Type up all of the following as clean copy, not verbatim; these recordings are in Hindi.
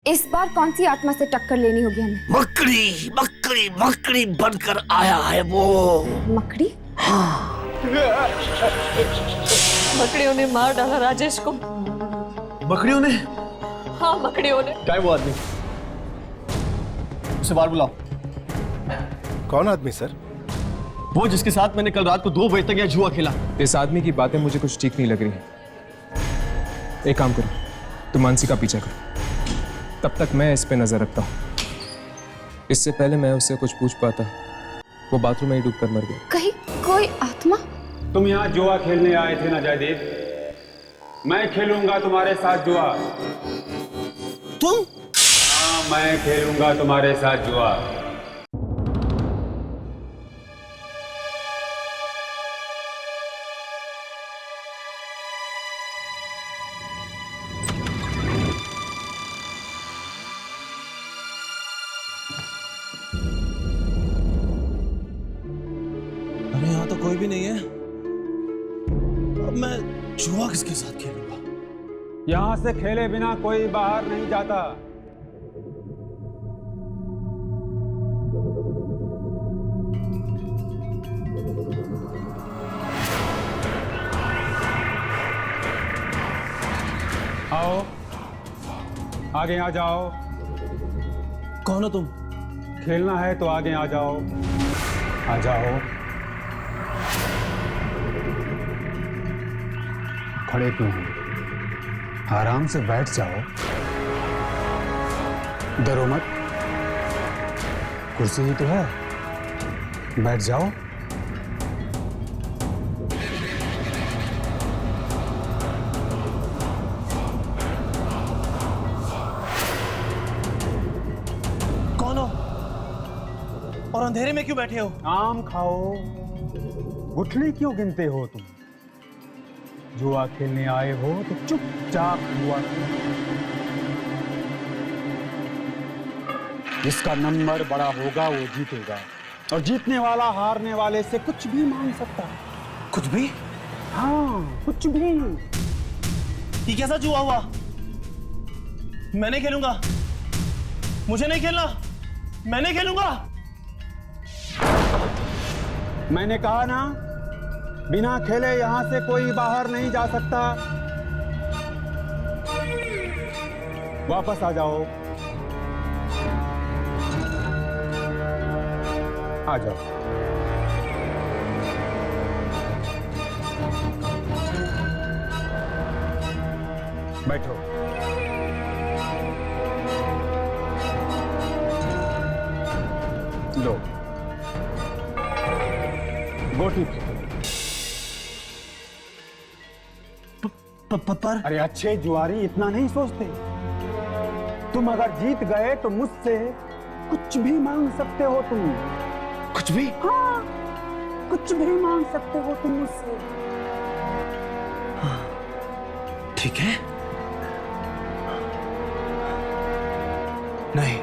इस बार कौन सी आत्मा से टक्कर लेनी होगी हमें? मकड़ी मकड़ी मकड़ी बनकर आया है वो। मकड़ी? हाँ। मकड़ियों ने मार डाला राजेश को। मकड़ियों ने? हाँ, मकड़ियों ने। क्या है वो आदमी? उसे बाहर बुलाओ। कौन आदमी सर? वो जिसके साथ मैंने कल रात को 2 बजे तक यह जुआ खेला। इस आदमी की बातें मुझे कुछ ठीक नहीं लग रही हैं। एक काम करो, तुम मानसी का पीछा करो, तब तक मैं इस पे नजर रखता हूँ। इससे पहले मैं उससे कुछ पूछ पाता, वो बाथरूम में ही डूबकर मर गया। कहीं कोई आत्मा? तुम यहाँ जुआ खेलने आए थे ना जयदीप? मैं खेलूंगा तुम्हारे साथ जुआ। तुम? हाँ, मैं खेलूंगा तुम्हारे साथ जुआ। अरे यहाँ तो कोई भी नहीं है। अब मैं जुआ किसके साथ खेलूंगा? यहाँ से खेले बिना कोई बाहर नहीं जाता। आओ, आगे आ जाओ। कौन हो तुम? खेलना है तो आगे आ जाओ। आ जाओ। खड़े क्यों हो? आराम से बैठ जाओ। डरो मत, कुर्सी ही तो है, बैठ जाओ। कौन हो? और अंधेरे में क्यों बैठे हो? आम खाओ। गुठली क्यों गिनते हो तुम? जुआ खेलने आए हो तो चुपचाप जुआ खेलो। जिसका नंबर बड़ा होगा वो जीतेगा, और जीतने वाला हारने वाले से कुछ भी मांग सकता है। कुछ भी? हाँ, कुछ भी। ये कैसा जुआ हुआ? मैं नहीं खेलूंगा। मुझे नहीं खेलना। मैं नहीं खेलूंगा। मैंने कहा ना, बिना खेले यहां से कोई बाहर नहीं जा सकता। वापस आ जाओ। आ जाओ। बैठो। लो, गोटी फेंको। पर अरे अच्छे जुआरी इतना नहीं सोचते। तुम अगर जीत गए तो मुझसे कुछ भी मांग सकते हो तुम। कुछ भी? हाँ, कुछ भी मांग सकते हो तुम मुझसे। ठीक है। नहीं,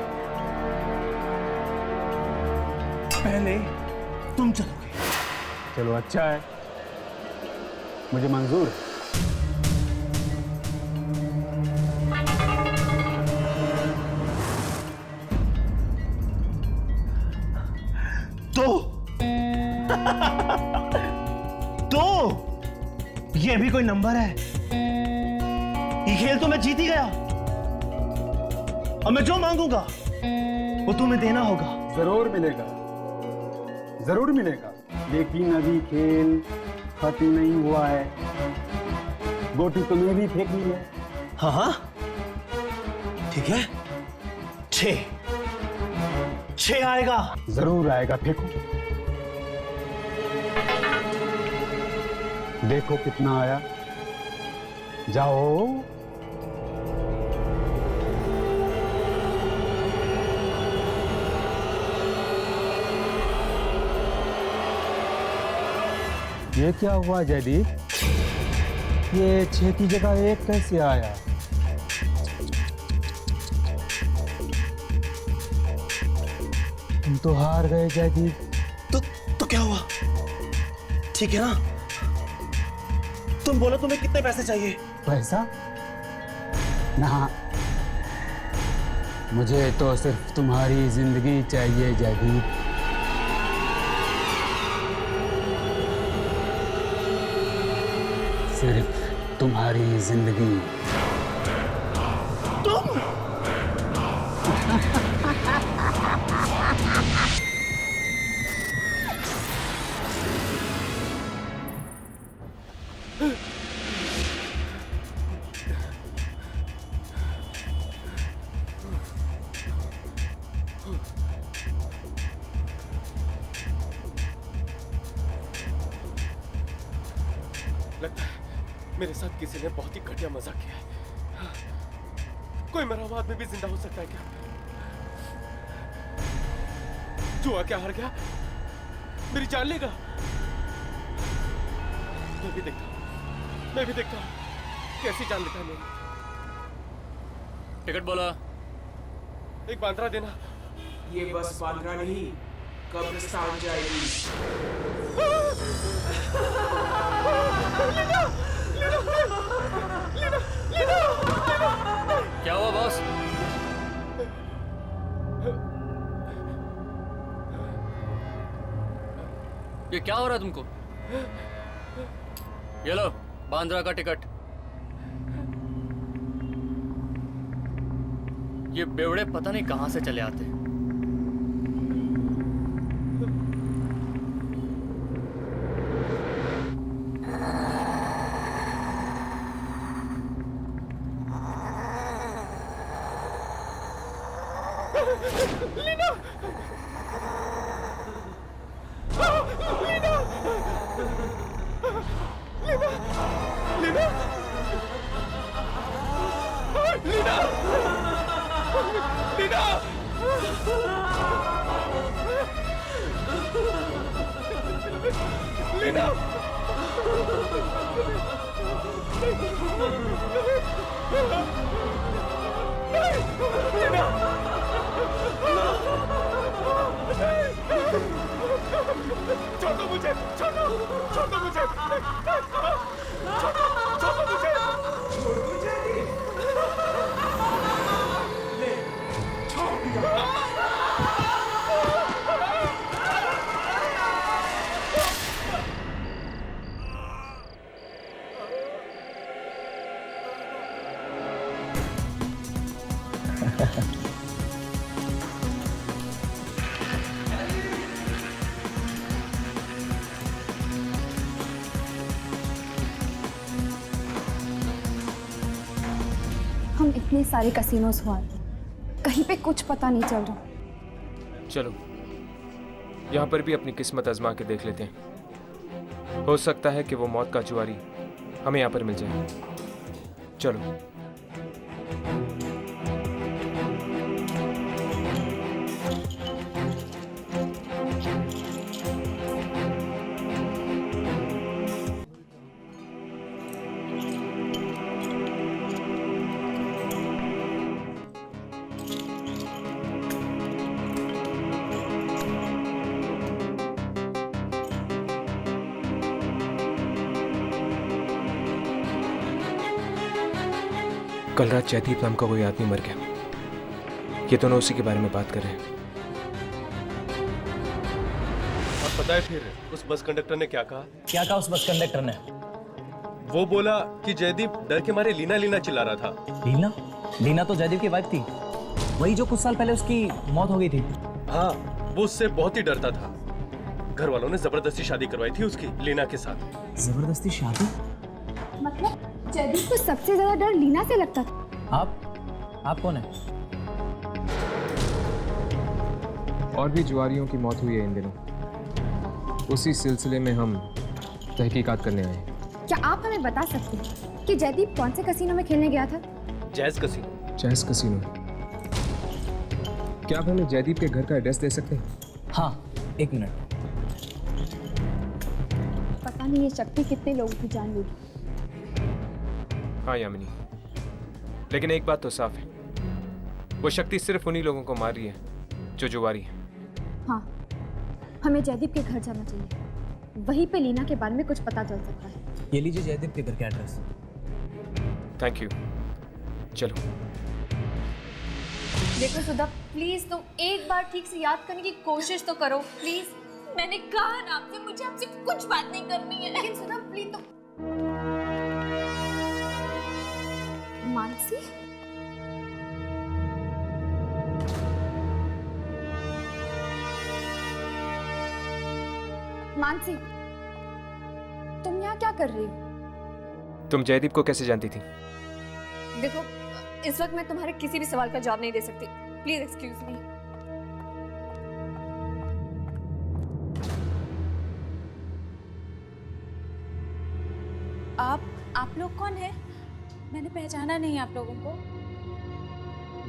पहले तुम चलोगे। चलो अच्छा है, मुझे मंजूर है। तो ये भी कोई नंबर है? ये खेल तो मैं जीत ही गया। अब मैं जो मांगूंगा वो तुम्हें देना होगा। जरूर मिलेगा, जरूर मिलेगा। लेकिन अभी खेल खत्म नहीं हुआ है। गोटी तुम्हें भी फेंकनी है। हाँ हाँ, ठीक है। 6 आएगा। जरूर आएगा, फेंको। देखो कितना आया। जाओ। ये क्या हुआ जयदीप? ये 6 की जगह 1 कैसे आया? तुम तो हार गए जयदीप। तो क्या हुआ? ठीक है ना? तुम बोलो तुम्हें कितने पैसे चाहिए? पैसा? ना, मुझे तो सिर्फ तुम्हारी जिंदगी चाहिए जयदीप। सिर्फ तुम्हारी जिंदगी। लगता है मेरे साथ किसी ने बहुत ही घटिया मजाक किया है। कोई मरा हुआ आदमी भी जिंदा हो सकता है क्या? जुआ क्या हार गया? मेरी जान लेगा? मैं भी देखता हूँ कैसी जान लेता है मेरी। टिकट बोला। एक बांद्रा देना। ये बस बांद्रा नहीं, कब्रिस्तान जाएगी। क्या हुआ बॉस? ये क्या हो रहा है तुमको? ये लो बांद्रा का टिकट। ये बेवड़े पता नहीं कहां से चले आते हैं। हम इतने सारे कसिनोज हुआ कहीं पे कुछ पता नहीं चल रहा। चलो यहाँ पर भी अपनी किस्मत आजमा के देख लेते हैं। हो सकता है कि वो मौत का जुआरी हमें यहाँ पर मिल जाए। चलो। कल रात जयदीप नाम का कोई आदमी मर गया। ये दोनों उसी के बारे में बात कर रहे हैं। अब पता है फिर उस बस कंडक्टर ने क्या कहा? क्या कहा उस बस कंडक्टर ने? वो बोला कि जयदीप डर के मारे लीना लीना चिल्ला रहा था। लीना? लीना तो जयदीप की वाइफ थी, वही जो कुछ साल पहले उसकी मौत हो गई थी। हाँ, वो उससे बहुत ही डरता था। घर वालों ने जबरदस्ती शादी करवाई थी उसकी लीना के साथ। जबरदस्ती शादी? मतलब जयदीप को सबसे ज्यादा डर लीना से लगता था। आप कौन है? और भी जुआरियों की मौत हुई है इन दिनों। उसी सिलसिले में हम तहकीकात करने आए हैं। क्या आप हमें बता सकते हैं कि जयदीप कौन से कसिनो में खेलने गया था? Jazz casino. Jazz casino. क्या आप हमें जयदीप के घर का एड्रेस दे सकते हैं? हाँ, 1 मिनट। पता नहीं ये शक्ति कितने लोगों की जान लेगी। हाँ यामिनी, लेकिन एक बात तो साफ है, वो शक्ति सिर्फ उन्हीं लोगों को मार रही है जो जुआरी है। हाँ, हमें जयदीप के घर जाना चाहिए। वहीं पे लीना के बारे में कुछ पता चल सकता है। ये लीजिए जयदीप के घर का एड्रेस। Thank you. चलो। देखो सुधा, प्लीज तुम एक बार ठीक से याद करने की कोशिश तो करो प्लीज। मैंने कहा ना आपसे, मुझे आपसे कुछ बात नहीं करनी है। लेकिन सुधा प्लीज तुम। मानसी, मानसी, तुम यहाँ क्या कर रही हो? तुम जयदीप को कैसे जानती थी? देखो, इस वक्त मैं तुम्हारे किसी भी सवाल का जवाब नहीं दे सकती। Please excuse me. आप लोग कौन हैं? मैंने पहचाना नहीं आप लोगों को।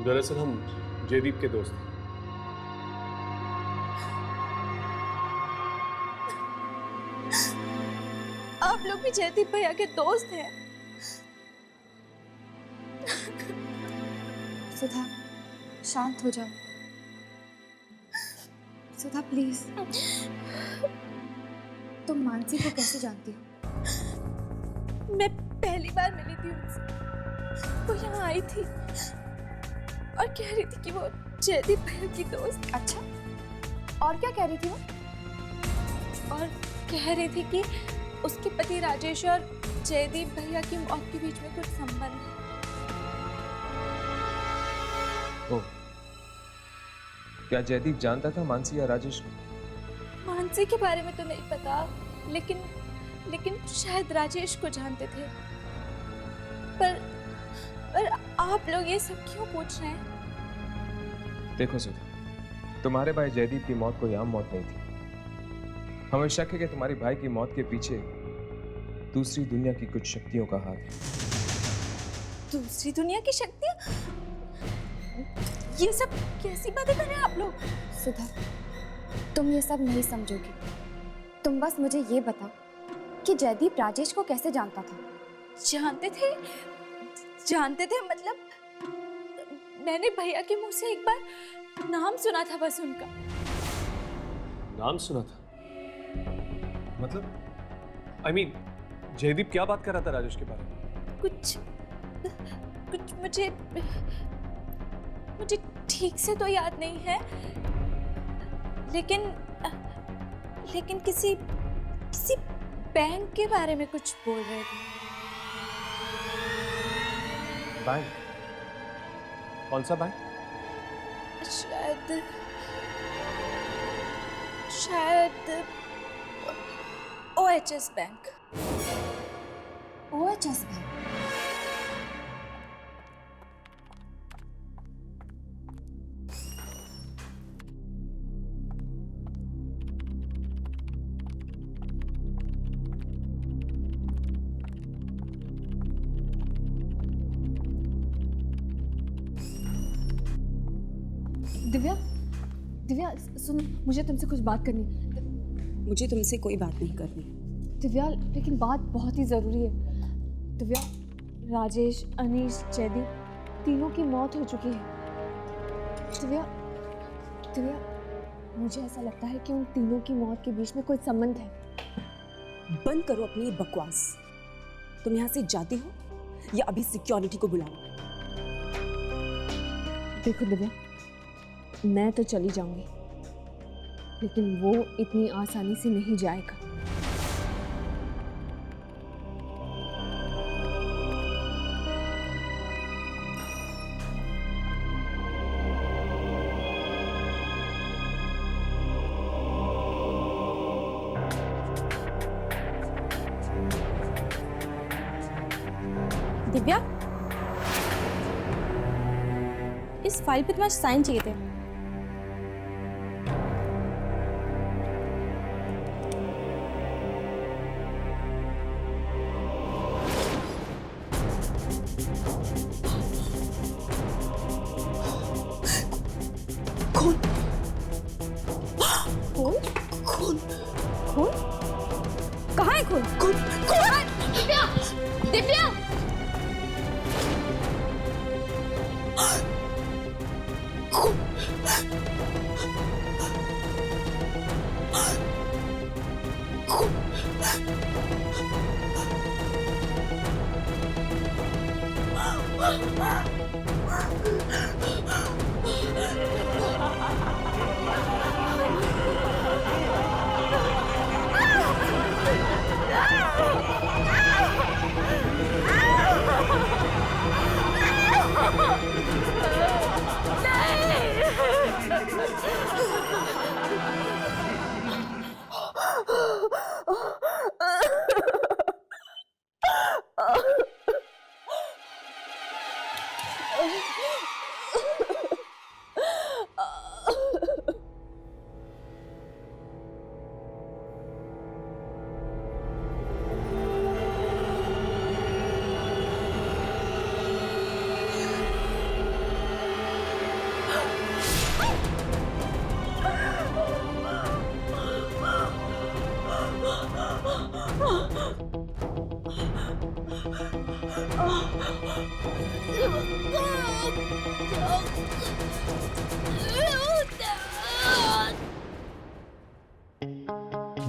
दरअसल हम जयदीप के दोस्त हैं। आप लोग भी जयदीप भैया के दोस्त हैं? सुधा, शांत हो जाओ। सुधा प्लीज। तुम मानसी को कैसे जानती हो? मैं पहली बार मिली थी उनसे। वो यहाँ आई थी और कह रही थी कि वो जयदीप भैया की दोस्त। अच्छा, और क्या कह रही थी वो? और कह रही थी कि उसके पति राजेश और जयदीप भैया की मौत के बीच में कुछ संबंध है। ओ, क्या जयदीप जानता था मानसी या राजेश को? मानसी के बारे में तो नहीं पता, लेकिन शायद राजेश को जानते थे। पर आप लोग ये सब क्यों पूछ रहे हैं? देखो सुधा, तुम्हारे भाई जयदीप की मौत कोई आम मौत नहीं थी। हमें शक है कि तुम्हारे भाई की मौत के पीछे दूसरी दुनिया की कुछ शक्तियों का हाथ है। दूसरी दुनिया की शक्तियाँ? ये सब कैसी बातें कर रहे हैं आप लोग? सुधा, तुम ये सब नहीं समझोगी। तुम बस मुझे ये बताओ कि जयदीप राजेश को कैसे जानता था? जानते थे मतलब मैंने भैया के मुंह से एक बार नाम सुना था, बस उनका नाम सुना था? मतलब I mean, जयदीप क्या बात कर रहा था राजेश के बारे में? कुछ मुझे ठीक से तो याद नहीं है, लेकिन किसी बैंक के बारे में कुछ बोल रहे थे। बैंक? कौन सा बैंक? शायद OHS bank. OHS bank? Divya सुन, मुझे तुमसे कुछ बात करनी है। मुझे तुमसे कोई बात नहीं करनी। दिव्या, लेकिन बात बहुत ही ज़रूरी है। दिव्या, राजेश, अनीश, जयदीप तीनों की मौत हो चुकी है। दिव्या, मुझे ऐसा लगता है कि उन तीनों की मौत के बीच में कोई संबंध है। बंद करो अपनी बकवास। तुम यहाँ से जाती हो या अभी सिक्योरिटी को बुलाओ? देखो दिव्या, मैं तो चली जाऊंगी, लेकिन वो इतनी आसानी से नहीं जाएगा। दिव्या, इस फाइल पे तुम्हारे साइन चाहिए थे। कहाँ है खून? Divya, Divya!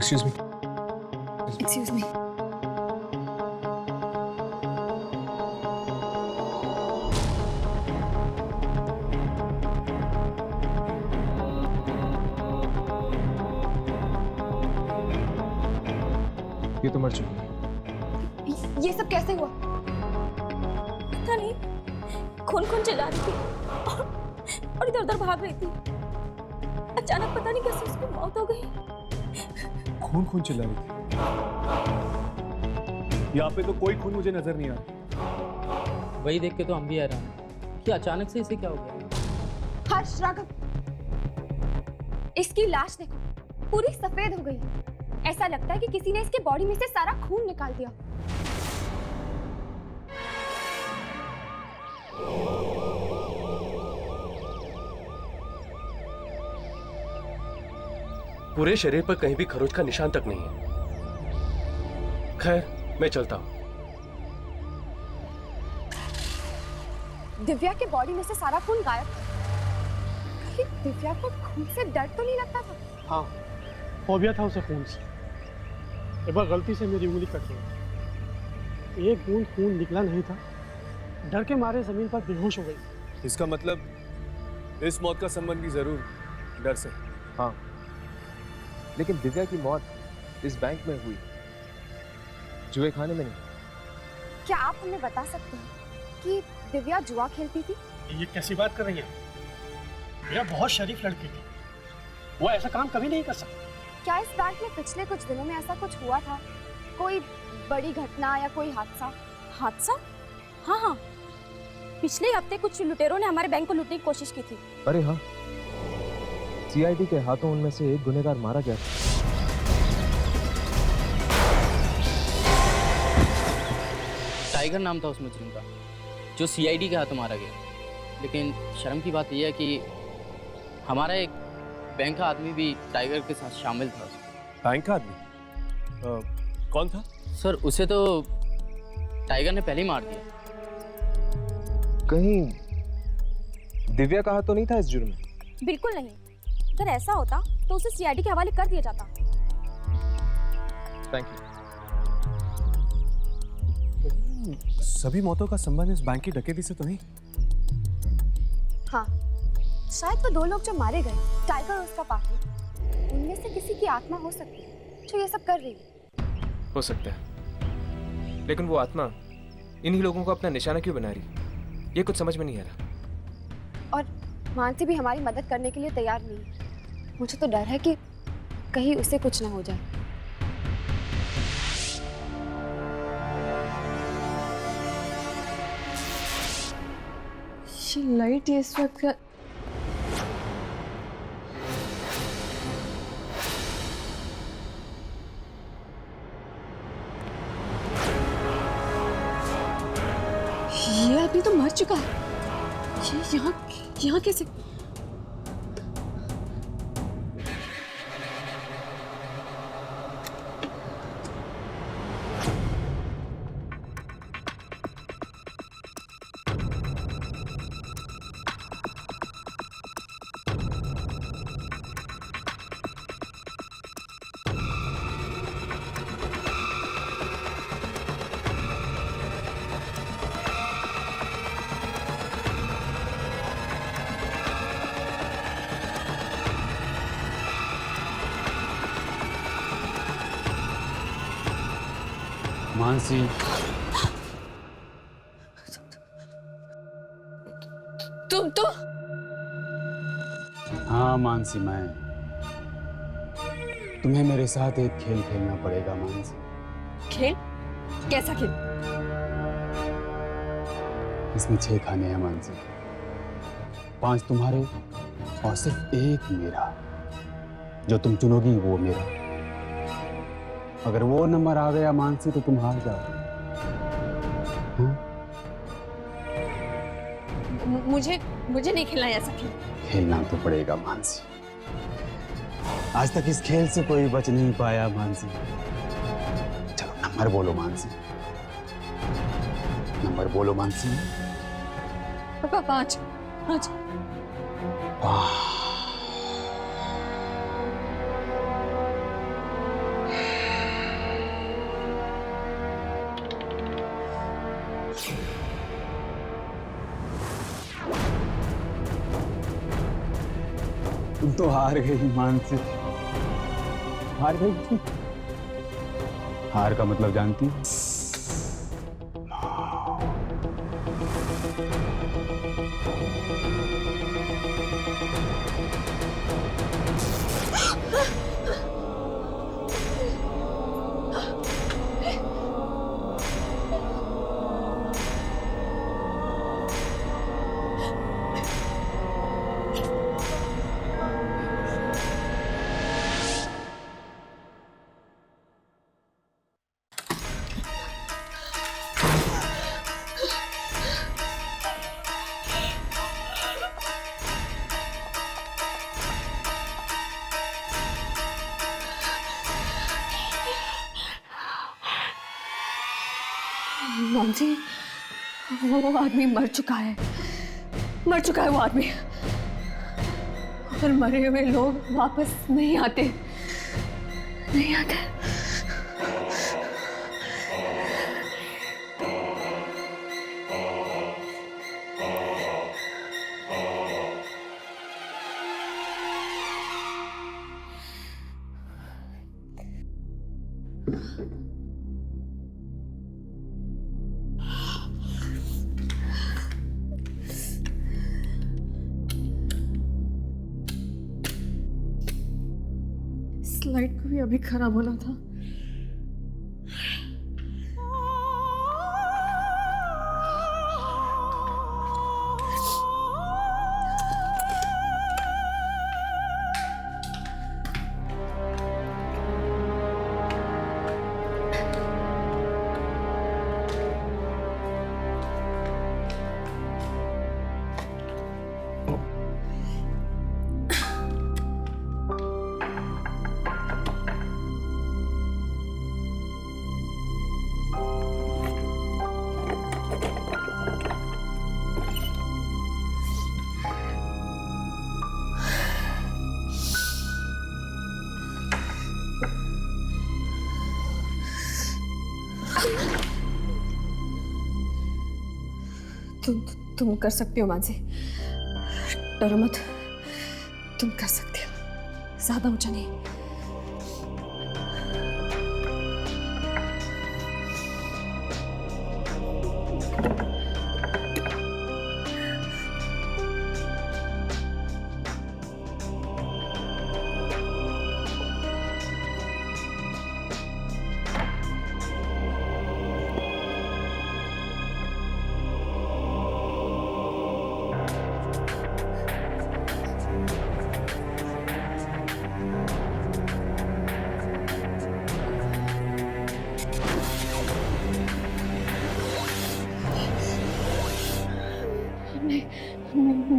Excuse me. Excuse me. ये तो मर चुकी है। ये सब कैसे हुआ? पता नहीं, खून खून चिल्ला रही थी और इधर उधर भाग रही थी। अचानक पता नहीं कैसे उसकी मौत हो गई। खून खून चिल्ला रही थी। यहाँ पे तो कोई खून मुझे नजर नहीं आ रहा। वही देख के तो हम भी हैरान हैं कि अचानक से इसे क्या हो गया। हर्ष, राघव, इसकी लाश देखो, पूरी सफेद हो गई है। ऐसा लगता है कि किसी ने इसके बॉडी में से सारा खून निकाल दिया। पूरे शरीर पर कहीं भी खरोच का निशान तक नहीं है। खैर, मैं चलता हूं। दिव्या के बॉडी में से सारा खून गायब। कहीं दिव्या को खून से डर तो नहीं लगता था? हाँ, फोबिया था उसे खून से। एक बार गलती से मेरी उंगली कट गई। एक बूंद खून निकला नहीं था। डर के मारे जमीन पर बेहोश हो गई। इसका मतलब इस मौत का संबंध भी जरूर डर से। हाँ, लेकिन दिव्या की मौत इस बैंक में हुई, जुए खाने में नहीं। क्या आप हमें बता सकते हैं कि दिव्या जुआ खेलती थी? ये कैसी बात कर रही हैं? दिव्या बहुत शरीफ लड़की थी। वो ऐसा काम कभी नहीं कर सकती। क्या इस बैंक में पिछले कुछ दिनों में ऐसा कुछ हुआ था? कोई बड़ी घटना या कोई हादसा? हादसा? हाँ हाँ, पिछले हफ्ते कुछ लुटेरों ने हमारे बैंक को लूटने की कोशिश की थी। अरे हाँ, सीआईडी के हाथों उनमें से एक गुनहगार मारा गया था। टाइगर नाम था उस मुजरिम का, जो सीआईडी के हाथों मारा गया। लेकिन शर्म की बात यह है कि हमारा एक बैंक का आदमी भी टाइगर के साथ शामिल था। बैंक का आदमी? कौन था? सर, उसे तो टाइगर ने पहले ही मार दिया। कहीं दिव्या का हाथ तो नहीं था इस जुर्म में? बिल्कुल नहीं। अगर ऐसा होता तो उसे सीआईडी के हवाले कर दिया जाता। Thank you. सभी मौतों का संबंध इस बैंक की डकैती से तो नहीं? हाँ, शायद वो दो लोग जो मारे गए, टाइगर और उसका पार्टनर, उनमें से किसी की आत्मा हो सकती है जो ये सब कर रही है। हो सकता है, लेकिन वो आत्मा इन्हीं लोगों को अपना निशाना क्यों बना रही? ये कुछ समझ में नहीं आ रहा। और मानसी भी हमारी मदद करने के लिए तैयार नहीं है। मुझे तो डर है कि कहीं उसे कुछ ना हो जाए। लाइट ये इस वक्त ये अभी तो मर चुका है। ये यहाँ कैसे? मानसी, तुम तो? हाँ मानसी, मैं। तुम्हें मेरे साथ एक खेल खेलना पड़ेगा मानसी। खेल? कैसा खेल? इसमें 6 खाने हैं मानसी, 5 तुम्हारे और सिर्फ एक मेरा। जो तुम चुनोगी वो मेरा। अगर वो नंबर आ गया मानसी तो तुम हार जाओ। मुझे नहीं खेलना ऐसा खेल। खेलना तो पड़ेगा मानसी। आज तक इस खेल से कोई बच नहीं पाया मानसी। चलो नंबर बोलो मानसी, नंबर बोलो मानसी। 5। तुम तो हार गई मानसी, हार गई तुम। हार का मतलब जानती हो? मानसी, वो आदमी मर चुका है, मर चुका है वो आदमी। और मरे हुए लोग वापस नहीं आते, नहीं आते। लाइट को भी अभी खराब होना था। तुम कर सकती हो मानसी, डरो मत, तुम कर सकती हो, ज्यादा ऊंचा नहीं।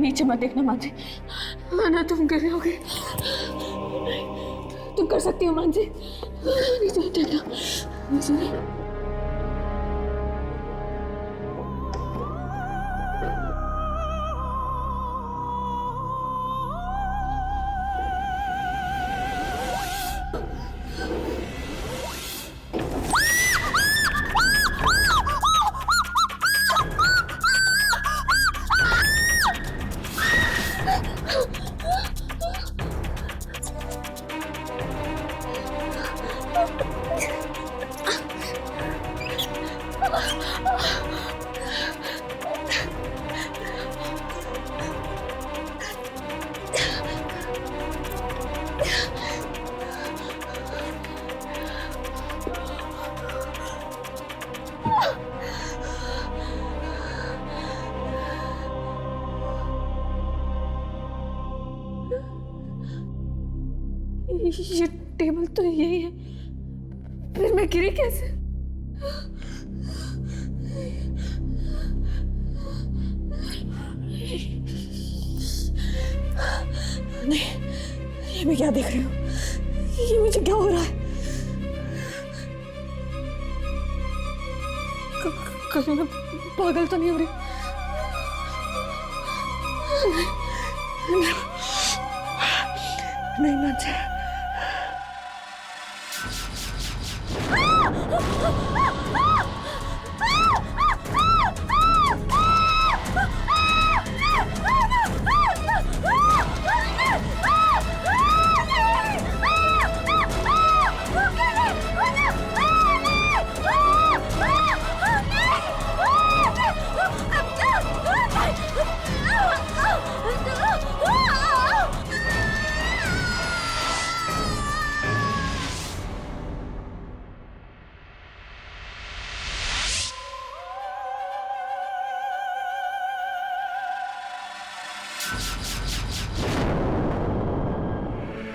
नीचे मत देखना मानसी, ना तुम गिर रहोगे। तुम कर सकती हो मानसी, नीचे मत देखना, नीचे नहीं। ये टेबल तो यही है, फिर मैं गिरी कैसे? नहीं, ये मैं क्या देख रही हूँ? ये मुझे क्या हो रहा है? कहीं मैं पागल तो नहीं हो रही? नहीं मानसी,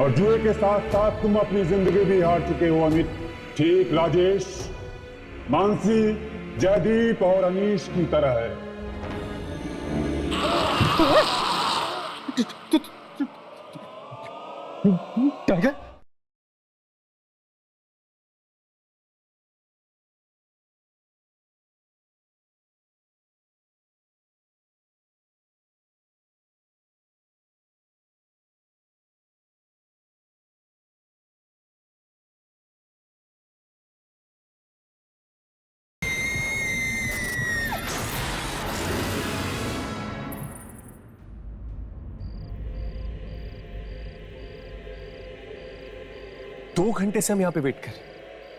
और जुए के साथ साथ तुम अपनी जिंदगी भी हार चुके हो अमित। ठीक राजेश, मानसी जयदीप और अनीश की तरह है। टाइगर, दो घंटे से हम यहाँ पे वेट कर रहे हैं,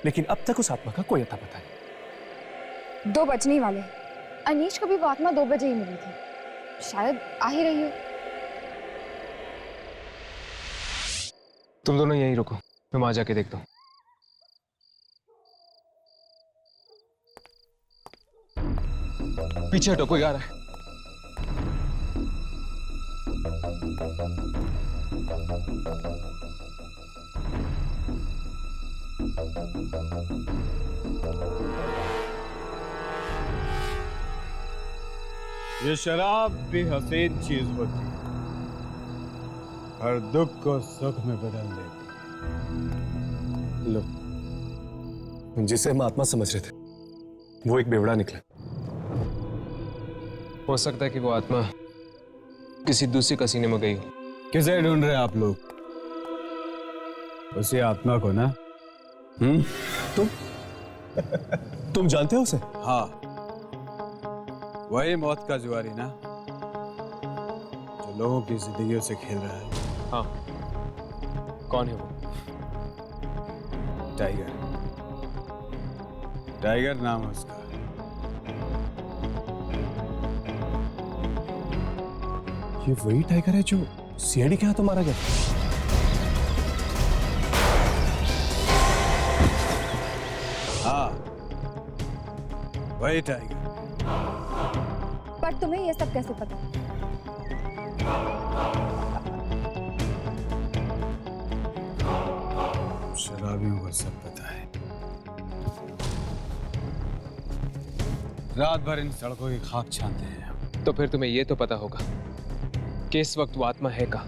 लेकिन अब तक उस आत्मा का कोई अता पता नहीं। 2 बजने ही वाले। अनीश को भी वो आत्मा 2 बजे ही मिली थी, शायद आ ही रही हो। तुम दोनों यहीं रुको, मैं वहां जाके देखता हूँ। पीछे हटो, कोई आ रहा है। ये शराब भी हसीन चीज होती है, हर दुख को सुख में बदल देती है। लो, जिसे हम आत्मा समझ रहे थे वो एक बेवड़ा निकला। हो सकता है कि वो आत्मा किसी दूसरी कसीने में गई हो। किसे ढूंढ रहे हैं आप लोग? उसी आत्मा को ना? तुम जानते हो उसे? हाँ, वही मौत का जुआरी ना, जो लोगों की जिंदगियों से खेल रहा है। हाँ, कौन है वो? टाइगर। टाइगर नाम है उसका। ये वही टाइगर है जो सीआईडी के हाथों मारा गया। हाँ, वही टाइगर। पर तुम्हें ये सब कैसे पता? शराबियों को सब पता है। रात भर इन सड़कों की खाक छानते हैं। तो फिर तुम्हें ये तो पता होगा कि इस वक्त वो आत्मा है कहाँ?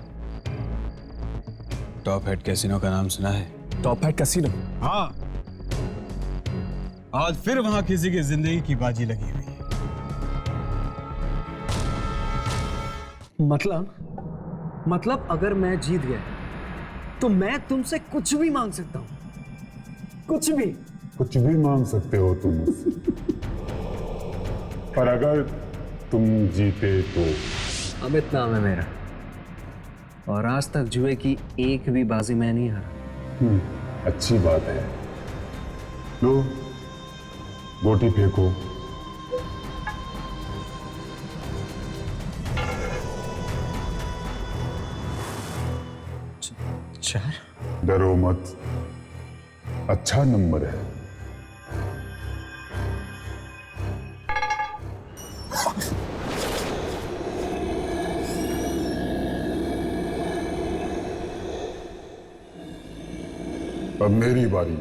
टॉप हेड कैसीनो का नाम सुना है? Top head casino? हाँ, आज फिर वहां किसी की जिंदगी की बाजी लगी हुई है। मतलब अगर मैं जीत गया तो मैं तुमसे कुछ भी मांग सकता हूं, कुछ भी मांग सकते हो तुम मुझसे। पर अगर तुम जीते तो? अमित नाम है मेरा, और आज तक जुए की एक भी बाजी मैं नहीं हारा। अच्छी बात है। लो, गोटी फेंको। डरो मत, अच्छा नंबर है। अब मेरी बारी।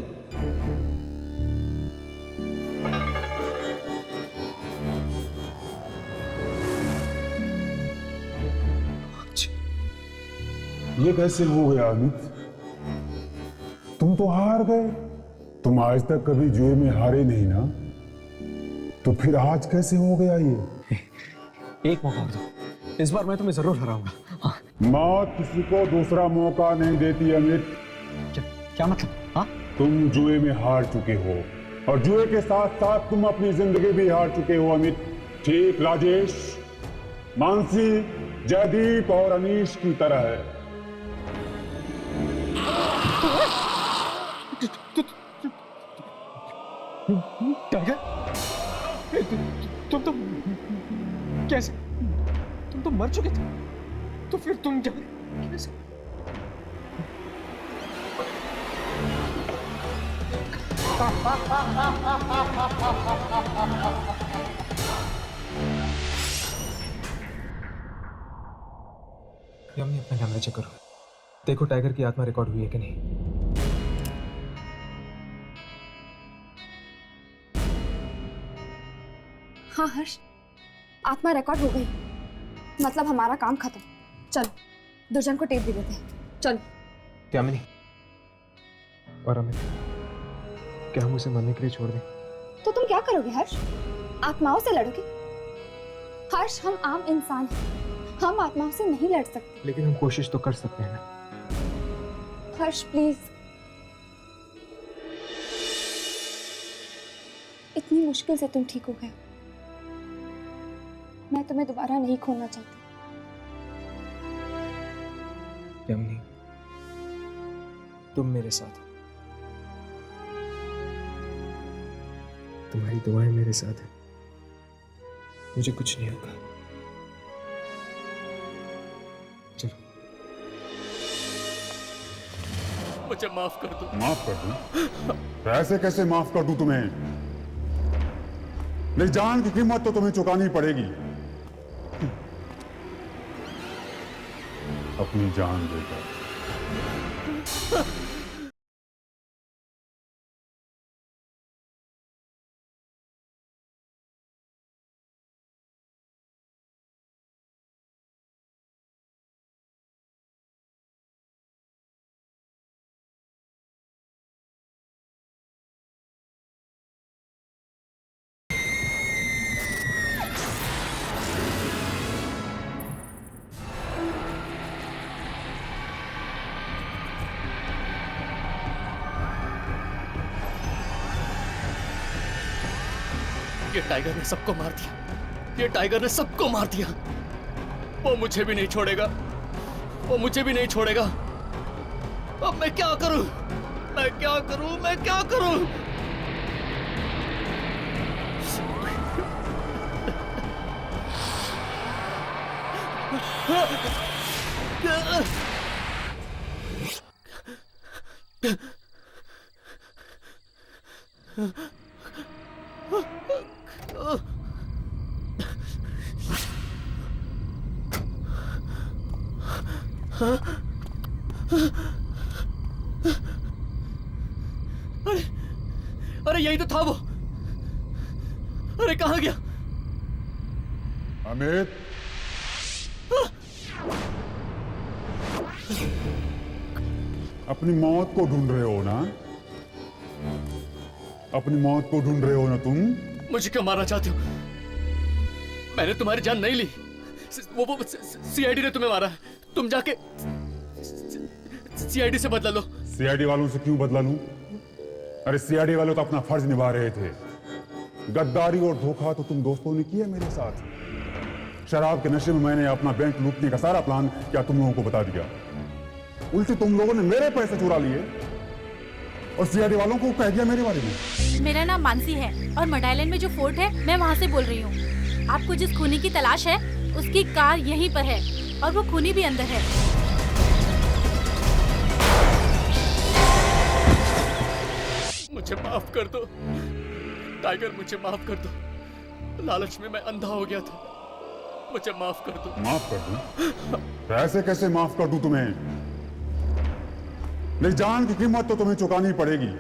ये कैसे हो गया अमित? तुम तो हार गए। तुम आज तक कभी जुए में हारे नहीं ना, तो फिर आज कैसे हो गया ये? एक मौका दो, इस बार मैं तुम्हें जरूर हराऊंगा। मौत किसी को दूसरा मौका नहीं देती अमित। क्या मतलब? हाँ, तुम जुए में हार चुके हो, और जुए के साथ साथ तुम अपनी जिंदगी भी हार चुके हो अमित। ठीक राजेश, मानसी जयदीप और अनीश की तरह है। टाइगर, तुम तो कैसे? तुम तो मर चुके थे, तो फिर तुम कैसे? यम्मी, अपना कैमरा चेक करो। देखो टाइगर की आत्मा रिकॉर्ड हुई है कि नहीं। हाँ हर्ष, आत्मा रिकॉर्ड हो गई, मतलब हमारा काम खत्म। चलो दुर्जन को टेप दे देते हैं, चलो। त्यामिनी और अमित, क्या हम उसे मरने के लिए छोड़ दें? तो तुम क्या करोगे हर्ष? आत्माओं से लड़ोगे? हर्ष, हम आम इंसान हैं, हम आत्माओं से नहीं लड़ सकते। लेकिन हम कोशिश तो कर सकते हैं ना। हर्ष प्लीज, इतनी मुश्किल से तुम ठीक हो गए, मैं तुम्हें दोबारा नहीं खोना चाहती। यामिनी, तुम मेरे साथ, तुम्हारी दुआएं मेरे साथ हैं, मुझे कुछ नहीं होगा। चलो। मुझे माफ कर दो। माफ कर दूं? तो ऐसे कैसे माफ कर दूं तुम्हें? मेरी जान की कीमत तो तुम्हें चुकानी पड़ेगी। अपनी जान देकर। ये टाइगर ने सबको मार दिया, ये टाइगर ने सबको मार दिया। वो मुझे भी नहीं छोड़ेगा, वो मुझे भी नहीं छोड़ेगा। अब मैं क्या करूं? मैं क्या करूं? मैं क्या करूं? अरे अरे यही तो था वो। अरे कहाँ गया? अमित, अपनी मौत को ढूंढ रहे हो ना? अपनी मौत को ढूंढ रहे हो ना तुम? मुझे क्यों मारना चाहते हो? मैंने तुम्हारी जान नहीं ली, वो सीआईडी ने तुम्हें मारा है। तुम जाके सीआईडी से बदला लो। सीआईडी वालों से क्यों बदला लूं? अरे सीआईडी वाले तो अपना फर्ज निभा रहे थे। गद्दारी और धोखा तो तुम दोस्तों ने किया मेरे साथ। शराब के नशे में मैंने अपना बैंक लूटने का सारा प्लान क्या तुम लोगों को बता दिया। उल्टे तुम लोगों ने मेरे पैसे चुरा लिए और सीआईडी वालों को कह दिया मेरे बारे में। मेरा नाम मानसी है और मड आइलैंड में जो फोर्ट है मैं वहाँ से बोल रही हूँ। आपको जिस खूनी की तलाश है उसकी कार यहीं पर है और वो खूनी भी अंदर है। मुझे माफ कर दो टाइगर, मुझे माफ कर दो। लालच में मैं अंधा हो गया था, मुझे माफ कर दो। माफ कर दूं? तो ऐसे कैसे माफ कर दूं तुम्हें? मेरी जान की कीमत तो तुम्हें चुकानी पड़ेगी।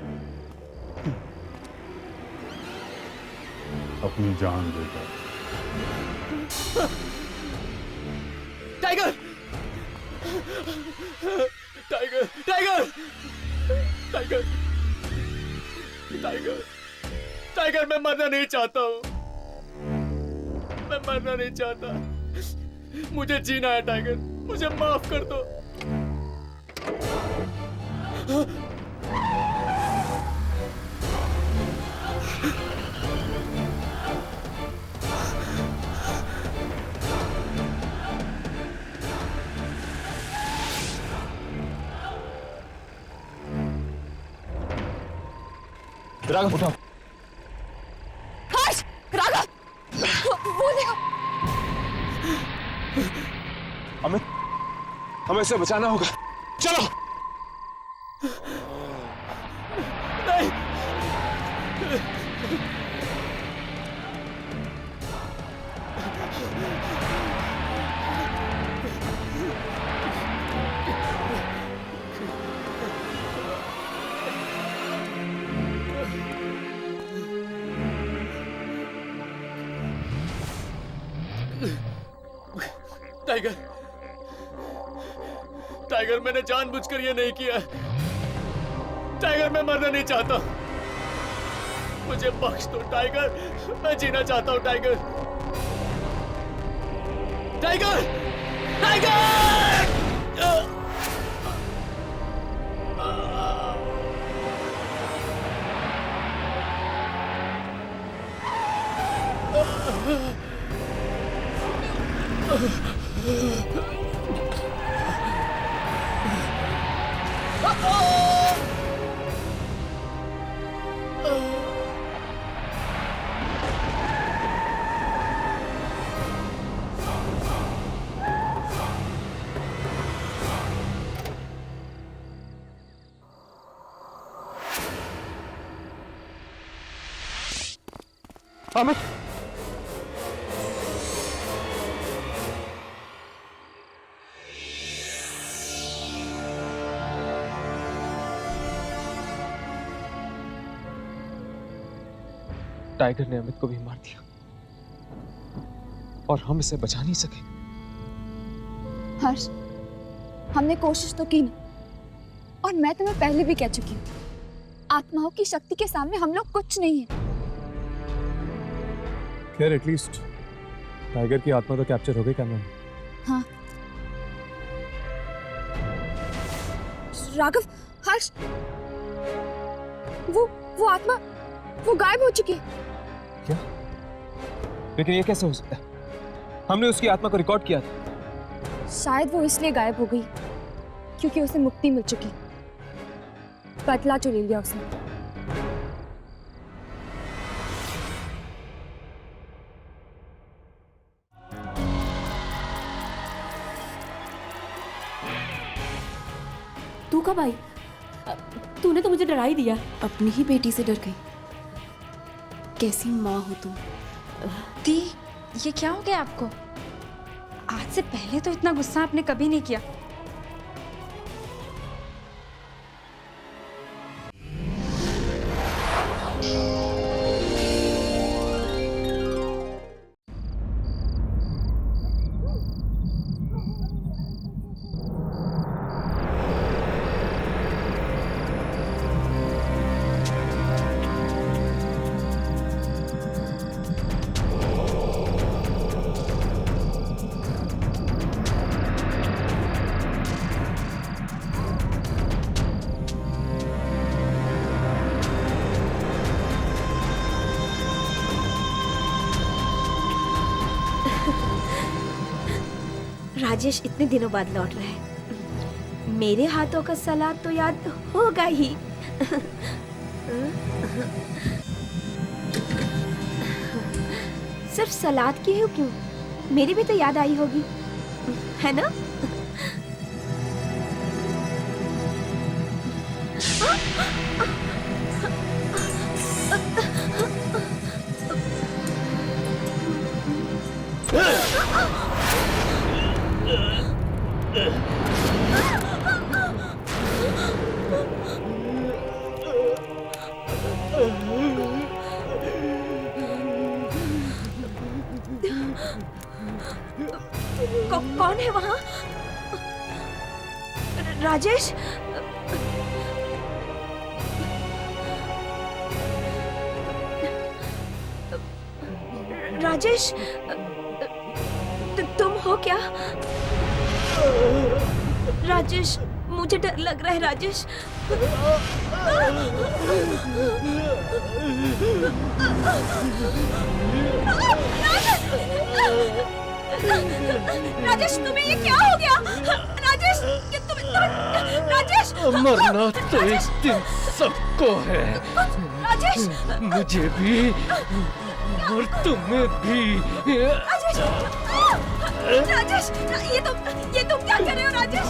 अपनी जान देकर। Tiger! Tiger! Tiger! Tiger! Tiger! Tiger, मैं मरना नहीं चाहता हूँ, मैं मरना नहीं चाहता। मुझे जीना है टाइगर, मुझे माफ कर दो। राघव उठाओ। हर्ष, राघव, वो देखो। अमित, हमें इसे बचाना होगा, चलो। नहीं। टाइगर, टाइगर मैंने जानबूझकर ये नहीं किया। टाइगर मैं मरना नहीं चाहता, मुझे बख्श दो टाइगर, मैं जीना चाहता हूँ tiger. Tiger, tiger! Amit, tiger ने अमित को भी मार दिया और हम इसे बचा नहीं सके। हर्ष, हमने कोशिश तो की ना, और मैं तुम्हें पहले भी कह चुकी हूँ, आत्माओं की शक्ति के सामने हम लोग कुछ नहीं है। खैर एटलीस्ट टाइगर की आत्मा तो कैप्चर हो गई कैमरा में। हाँ राघव, हर्ष, वो आत्मा वो गायब हो चुकी है। क्या? लेकिन ये कैसे हो सकता है? हमने उसकी आत्मा को रिकॉर्ड किया था। शायद वो इसलिए गायब हो गई क्योंकि उसे मुक्ति मिल चुकी, बदला जो ले लिया उसने। तू कब आई? तूने तो मुझे डरा ही दिया। अपनी ही बेटी से डर गई। कैसी माँ हो तुम? दी, ये क्या हो गया आपको? आज से पहले तो इतना गुस्सा आपने कभी नहीं किया। राजेश इतने दिनों बाद लौट रहा है, मेरे हाथों का सलाद तो याद होगा ही। सिर्फ सलाद की हो क्यों, मेरी भी तो याद आई होगी, है ना? कौन है वहां? राजेश? राजेश, तुम हो क्या? राजेश, मुझे डर लग रहा है राजेश। राजेश, तुम्हें ये क्या हो गया? राजेश, ये राजेश, मरना तो इस दिन सबको है। राजेश, मुझे भी और तुम्हें भी। राजेश, राजेश, ये तुम क्या कर रहे हो राजेश?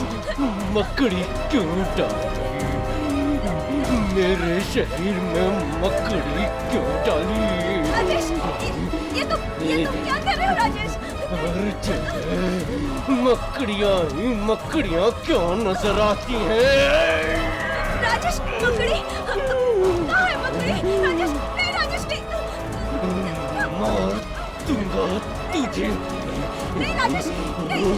मकड़ी क्यों डाली? मेरे शरीर में मकड़ी क्यों डाली? राजेश, ये तुम क्या कर रहे हो राजेश? हर जगह मकड़ियाँ ही मकड़ियाँ क्यों नजर आती हैं? राजेश, मकड़ी कहाँ है मकड़ी? राजेश, नहीं राजेश, नहीं। मार दूंगा तुझे, नहीं राजेश, नहीं,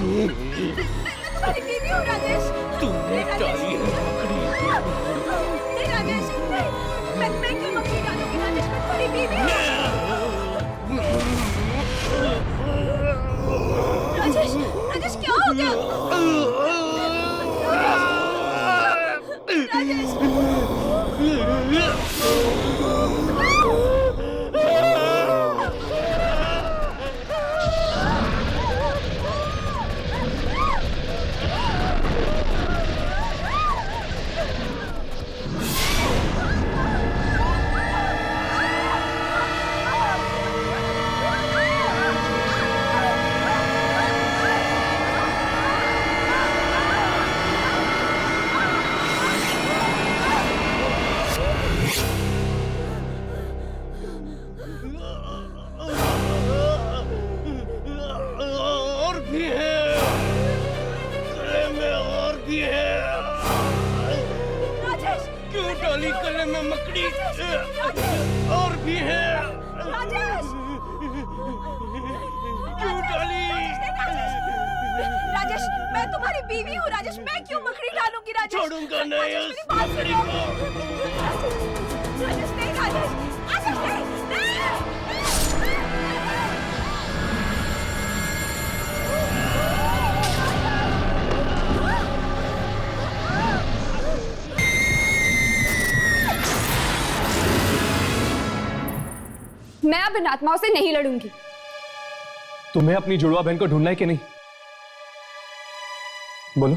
मैं तुम्हारी बीवी हूँ राजेश। तुमने डाली है मकड़ी। नहीं राजेश, नहीं, मैं क्यों मकड़ी डालूंगी राजेश, मैं तुम्हारी बीवी हूँ। राजेश, राजेश क्या हो गया? राजेश, और भी है, गले में और भी है। राजेश, क्यों डाली गले में मकड़ी? और भी है। राजेश, क्यों डाली? राजेश, मैं तुम्हारी बीवी हूँ राजेश, मैं क्यों मकड़ी डालूंगी राजेश? छोड़ूंगा नहीं उस मकड़ी को। राजेश नहीं, राजेश, राजेश नहीं, नहीं। मैं अब इन आत्माओं से नहीं लड़ूंगी। तुम्हें अपनी जुड़वा बहन को ढूंढना है कि नहीं? बोलो,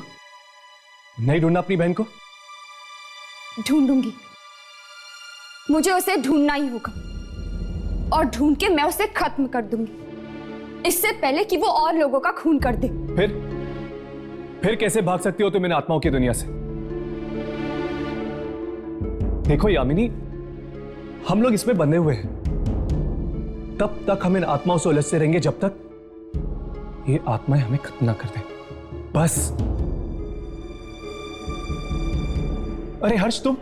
नहीं ढूंढना अपनी बहन को? ढूंढूंगी, मुझे उसे ढूंढना ही होगा और ढूंढ के मैं उसे खत्म कर दूंगी, इससे पहले कि वो और लोगों का खून कर दे। फिर कैसे भाग सकती हो तुम इन आत्माओं की दुनिया से? देखो यामिनी, हम लोग इसमें बंधे हुए हैं। तब तक हम इन आत्माओं से उलझते रहेंगे जब तक ये आत्माएं हमें खत्म ना कर दें। बस। अरे हर्ष, तुम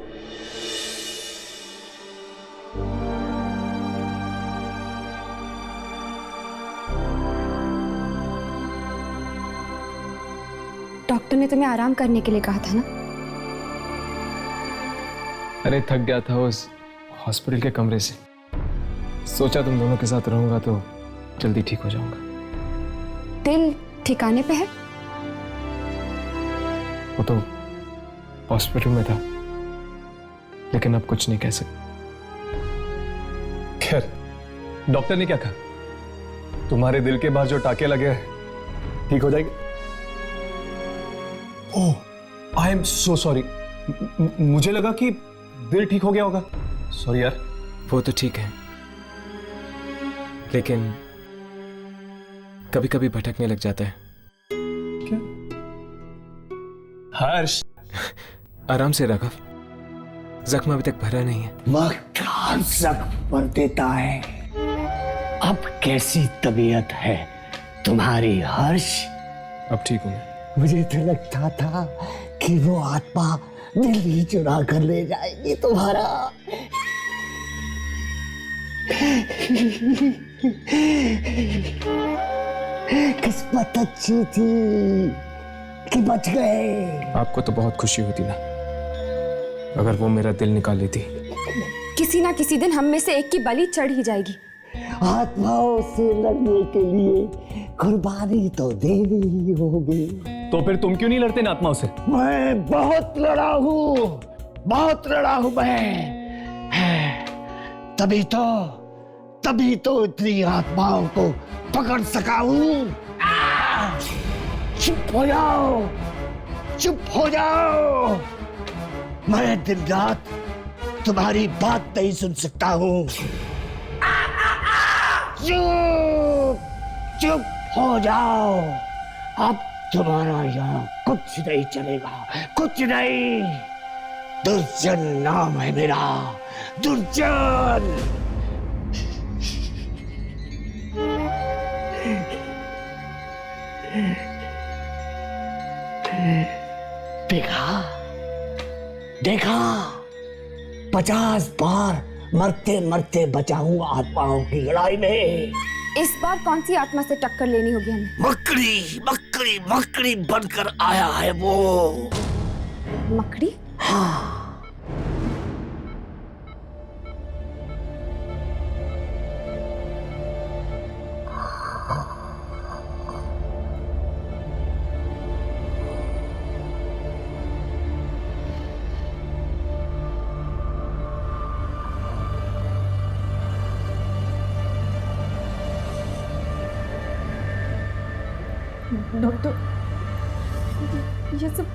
डॉक्टर ने तुम्हें आराम करने के लिए कहा था ना? अरे थक गया था उस हॉस्पिटल के कमरे से। सोचा तुम दोनों के साथ रहूंगा तो जल्दी ठीक हो जाऊंगा। दिल ठिकाने पे है? वो तो हॉस्पिटल में था, लेकिन अब कुछ नहीं कह सकता। खैर, डॉक्टर ने क्या कहा? तुम्हारे दिल के बाहर जो टाके लगे हैं ठीक हो जाएंगे। ओह, आई एम सो सॉरी। मुझे लगा कि दिल ठीक हो गया होगा। सॉरी यार। वो तो ठीक है, लेकिन कभी कभी भटकने लग जाता है। क्या? हर्ष, आराम से राघव, जख्म अभी तक भरा नहीं है। वक्त हर जख्म भर देता है। अब कैसी तबीयत है तुम्हारी हर्ष? अब ठीक हूं। मुझे तो लगता था कि वो आत्मा दिल ही चुरा कर ले जाएगी तुम्हारा। किस्मत अच्छी थी कि बच गए। आपको तो बहुत खुशी होती ना अगर वो मेरा दिल निकाल लेती। किसी ना किसी दिन हम में से एक की बलि चढ़ ही जाएगी। आत्माओं से लड़ने के लिए कुर्बानी तो देनी ही होगी। तो फिर तुम क्यों नहीं लड़ते इन आत्माओं से? मैं बहुत लड़ा हूं मैं। तभी तो इतनी आत्माओं को पकड़ सका हूं। चुप हो जाओ। मैं दिन रात तुम्हारी बात नहीं सुन सकता हूं। चुप हो जाओ। अब तुम्हारा यहाँ कुछ नहीं चलेगा, कुछ नहीं। दुर्जन नाम है मेरा, दुर्जन। देखा 50 बार मरते मरते बचा हूं आत्माओं की लड़ाई में। इस बार कौन सी आत्मा से टक्कर लेनी होगी हमें? मकड़ी मकड़ी मकड़ी बनकर आया है वो। मकड़ी? हाँ। डॉक्टर, ये सब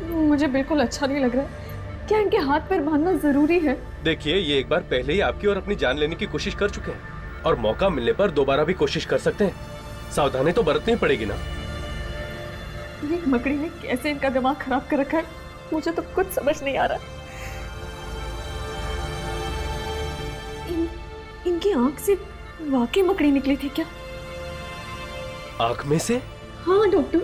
मुझे बिल्कुल अच्छा नहीं लग रहा है। क्या इनके हाथ पैर बांधना जरूरी है? देखिए, ये एक बार पहले ही आपकी और अपनी जान लेने की कोशिश कर चुके हैं और मौका मिलने पर दोबारा भी कोशिश कर सकते हैं। सावधानी तो बरतनी पड़ेगी ना। ये मकड़ी ने कैसे इनका दिमाग खराब कर रखा है, मुझे तो कुछ समझ नहीं आ रहा। इनकी आंख से वाकई मकड़ी निकली थी क्या? आंख में से? हाँ डॉक्टर।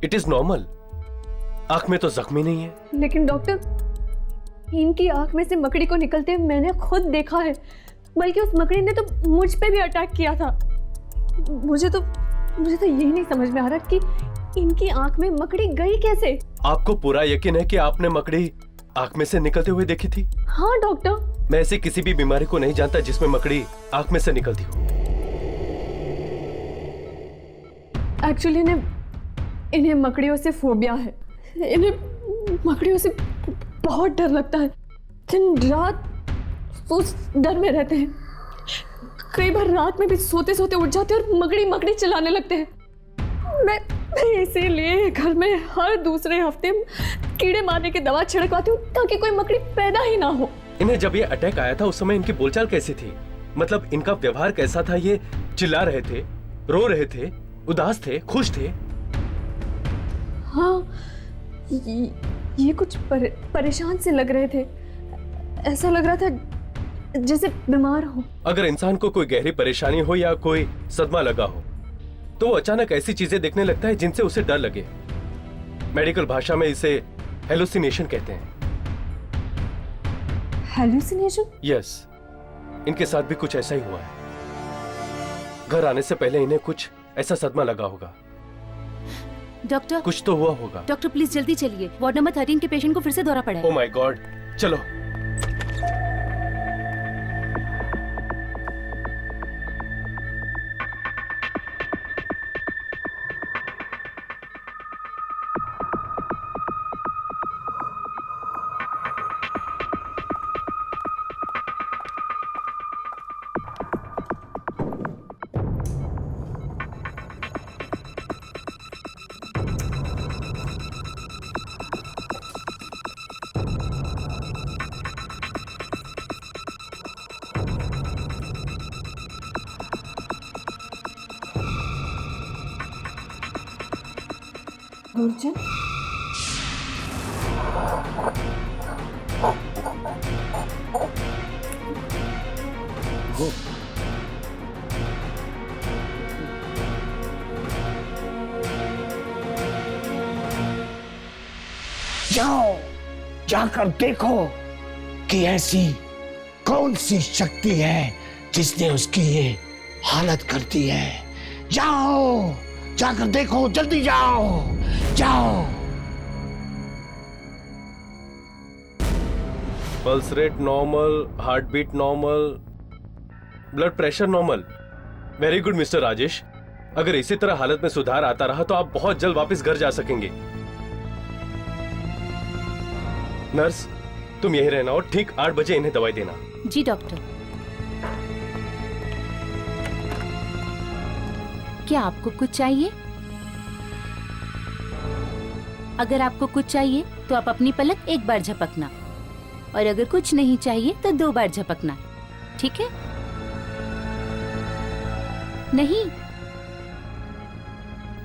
It is normal. आंख में तो जख्मी नहीं है। लेकिन डॉक्टर, इनकी आंख में से मकड़ी को निकलते मैंने खुद देखा है, बल्कि उस मकड़ी ने तो मुझ पे भी अटैक किया था। मुझे तो यही नहीं समझ में आ रहा कि इनकी आंख में मकड़ी गई कैसे। आपको पूरा यकीन है कि आपने मकड़ी आंख में से निकलते हुए देखी थी? हाँ डॉक्टर। मैं ऐसी किसी भी बीमारी को नहीं जानता जिसमें मकड़ी आंख में से निकलती हो। एक्चुअली इन्हें मकड़ियों से फोबिया है। इन्हें मकड़ियों से बहुत डर लगता है। दिन रात उस डर में रहते हैं। कई बार रात में भी सोते सोते उठ जाते हैं और मकड़ी मकड़ी चिल्लाने लगते हैं। मैं इसीलिए घर में हर दूसरे हफ्ते कीड़े मारने की दवा छिड़कवाती हूँ ताकि कोई मकड़ी पैदा ही ना हो। इन्हें जब ये अटैक आया था उस समय इनकी बोलचाल कैसी थी? मतलब इनका व्यवहार कैसा था? ये चिल्ला रहे थे, रो रहे थे, उदास थे, खुश थे? हाँ, ये कुछ परेशान से लग रहे थे। ऐसा लग रहा था जैसे बीमार हो। अगर इंसान को कोई गहरी परेशानी हो या कोई सदमा लगा हो तो वो अचानक ऐसी चीजें देखने लगता है जिनसे उसे डर लगे। मेडिकल भाषा में इसे हेलुसिनेशन कहते हैं। हेलुसिनेशन? यस, इनके साथ भी कुछ ऐसा ही हुआ है। घर आने से पहले इन्हें कुछ ऐसा सदमा लगा होगा। डॉक्टर, कुछ तो हुआ होगा। डॉक्टर प्लीज जल्दी चलिए, वार्ड नंबर 13 के पेशेंट को फिर से दौरा पड़ा है। ओह माय गॉड, चलो। गुरजन, जाओ, जाकर देखो कि ऐसी कौन सी शक्ति है जिसने उसकी ये हालत कर दी है। जाओ, जाकर देखो, जल्दी जाओ, जाओ। Pulse rate normal, heart beat normal, blood pressure normal. Very good mister Rajesh. अगर इसी तरह हालत में सुधार आता रहा तो आप बहुत जल्द वापस घर जा सकेंगे। नर्स, तुम यहीं रहना और ठीक 8 बजे इन्हें दवाई देना। जी डॉक्टर। क्या आपको कुछ चाहिए? अगर आपको कुछ चाहिए तो आप अपनी पलक एक बार झपकना, और अगर कुछ नहीं चाहिए तो 2 बार झपकना, ठीक है? नहीं?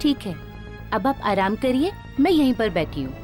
ठीक है, अब आप आराम करिए, मैं यहीं पर बैठी हूँ।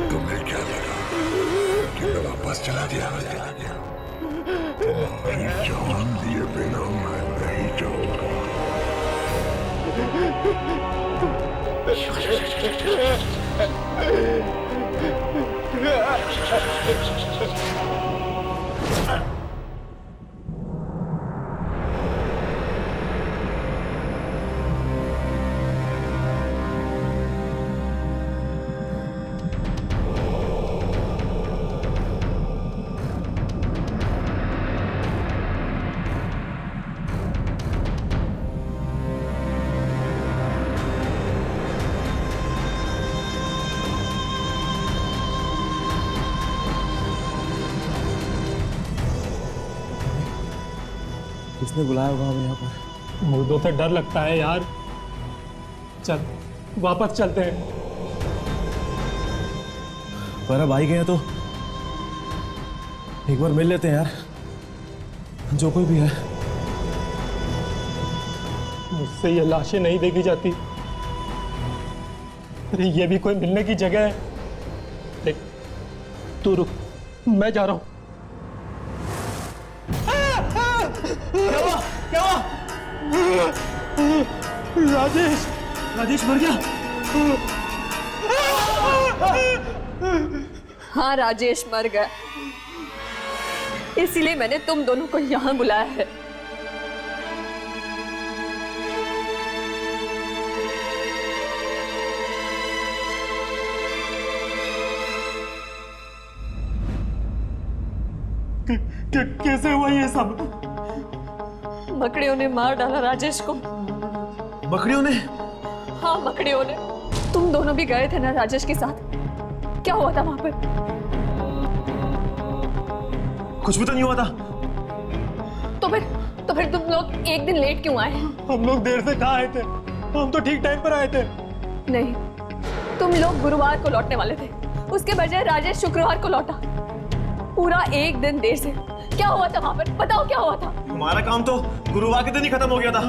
तुम्हें क्या लगा कि मैं वापस चला गया? तुम्हारी जान दिए बिना मैं नहीं जाऊंगा। किसने बुलाया होगा हमें यहाँ पर? मुर्दों से डर लगता है यार। चल वापस चलते हैं। पर अब आ ही गए तो एक बार मिल लेते हैं यार, जो कोई भी है। मुझसे ये लाशें नहीं देखी जाती। अरे ये भी कोई मिलने की जगह है? देख तू रुक, मैं जा रहा हूं। क्या हुआ? राजेश, राजेश मर गया? हाँ राजेश मर गया। इसीलिए मैंने तुम दोनों को यहाँ बुलाया है। कैसे हुआ ये सब? मकड़ियों ने मार डाला राजेश को। बकरियों ने? हाँ, मकड़ियों ने। तुम दोनों भी गए थे ना राजेश के साथ? क्या हुआ था वहां पर? कुछ भी तो नहीं हुआ था। तो फिर तुम लोग एक दिन लेट क्यों आए? हम लोग देर से कहाँ आए थे? हम तो ठीक टाइम पर आए थे। नहीं, तुम लोग गुरुवार को लौटने वाले थे, उसके बजाय राजेश शुक्रवार को लौटा। पूरा एक दिन देर से। क्या हुआ था वहां पर? बताओ क्या हुआ था? हमारा काम तो गुरुवार के दिन ही खत्म हो गया था।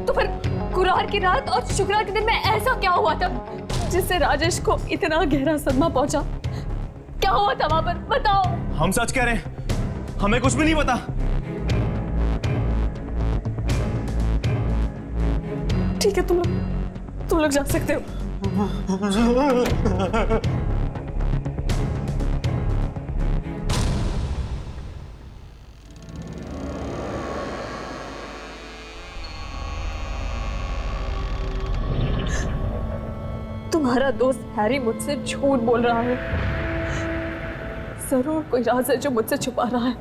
तो फिर गुरुवार की रात और शुक्रवार के दिन में ऐसा क्या हुआ था जिससे राजेश को इतना गहरा सदमा पहुंचा? क्या हुआ था वहां पर? बताओ। हम सच कह रहे हैं, हमें कुछ भी नहीं पता। ठीक है, तुम लोग जा सकते हो। तुम्हारा दोस्त हैरी मुझसे झूठ बोल रहा है। जरूर कोई राज है जो मुझसे छुपा रहा है।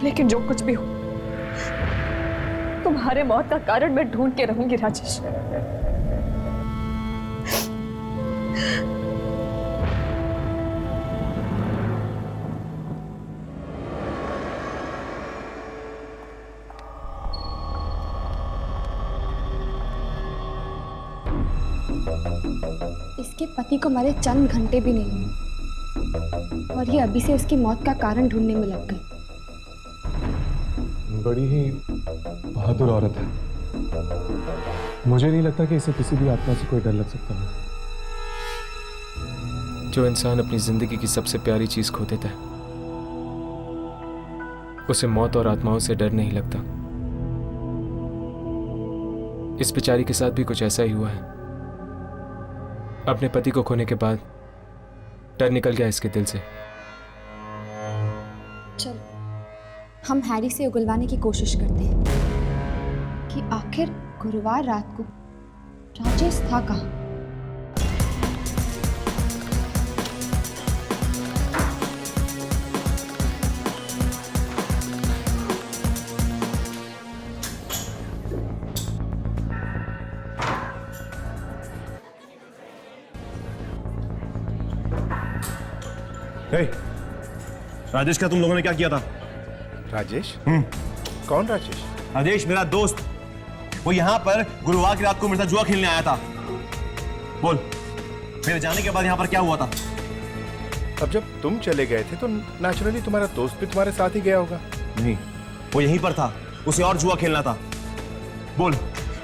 लेकिन जो कुछ भी हो, तुम्हारे मौत का कारण मैं ढूंढ के रहूंगी राजेश। इसके पति को मरे चंद घंटे भी नहीं हुए और ये अभी से उसकी मौत का कारण ढूंढने में लग गई। बड़ी ही बहादुर औरत है। मुझे नहीं लगता कि इसे किसी भी आत्मा से कोई डर लग सकता है। जो इंसान अपनी जिंदगी की सबसे प्यारी चीज खो देता है, उसे मौत और आत्माओं से डर नहीं लगता। इस बेचारी के साथ भी कुछ ऐसा ही हुआ है। अपने पति को खोने के बाद डर निकल गया इसके दिल से। चलो, हम हैरी से उगलवाने की कोशिश करते हैं कि आखिर गुरुवार रात को राजेश था कहाँ। राजेश का तुम लोगों ने क्या किया था? राजेश? कौन राजेश? राजेश मेरा दोस्त, वो यहाँ पर गुरुवार की रात को मेरे साथ जुआ खेलने आया था। बोल, मेरे जाने के बाद यहाँ पर क्या हुआ था? अब जब तुम चले गए थे तो नेचुरली तुम्हारा दोस्त भी तुम्हारे साथ ही गया होगा। नहीं, वो यहीं पर था, उसे और जुआ खेलना था। बोल,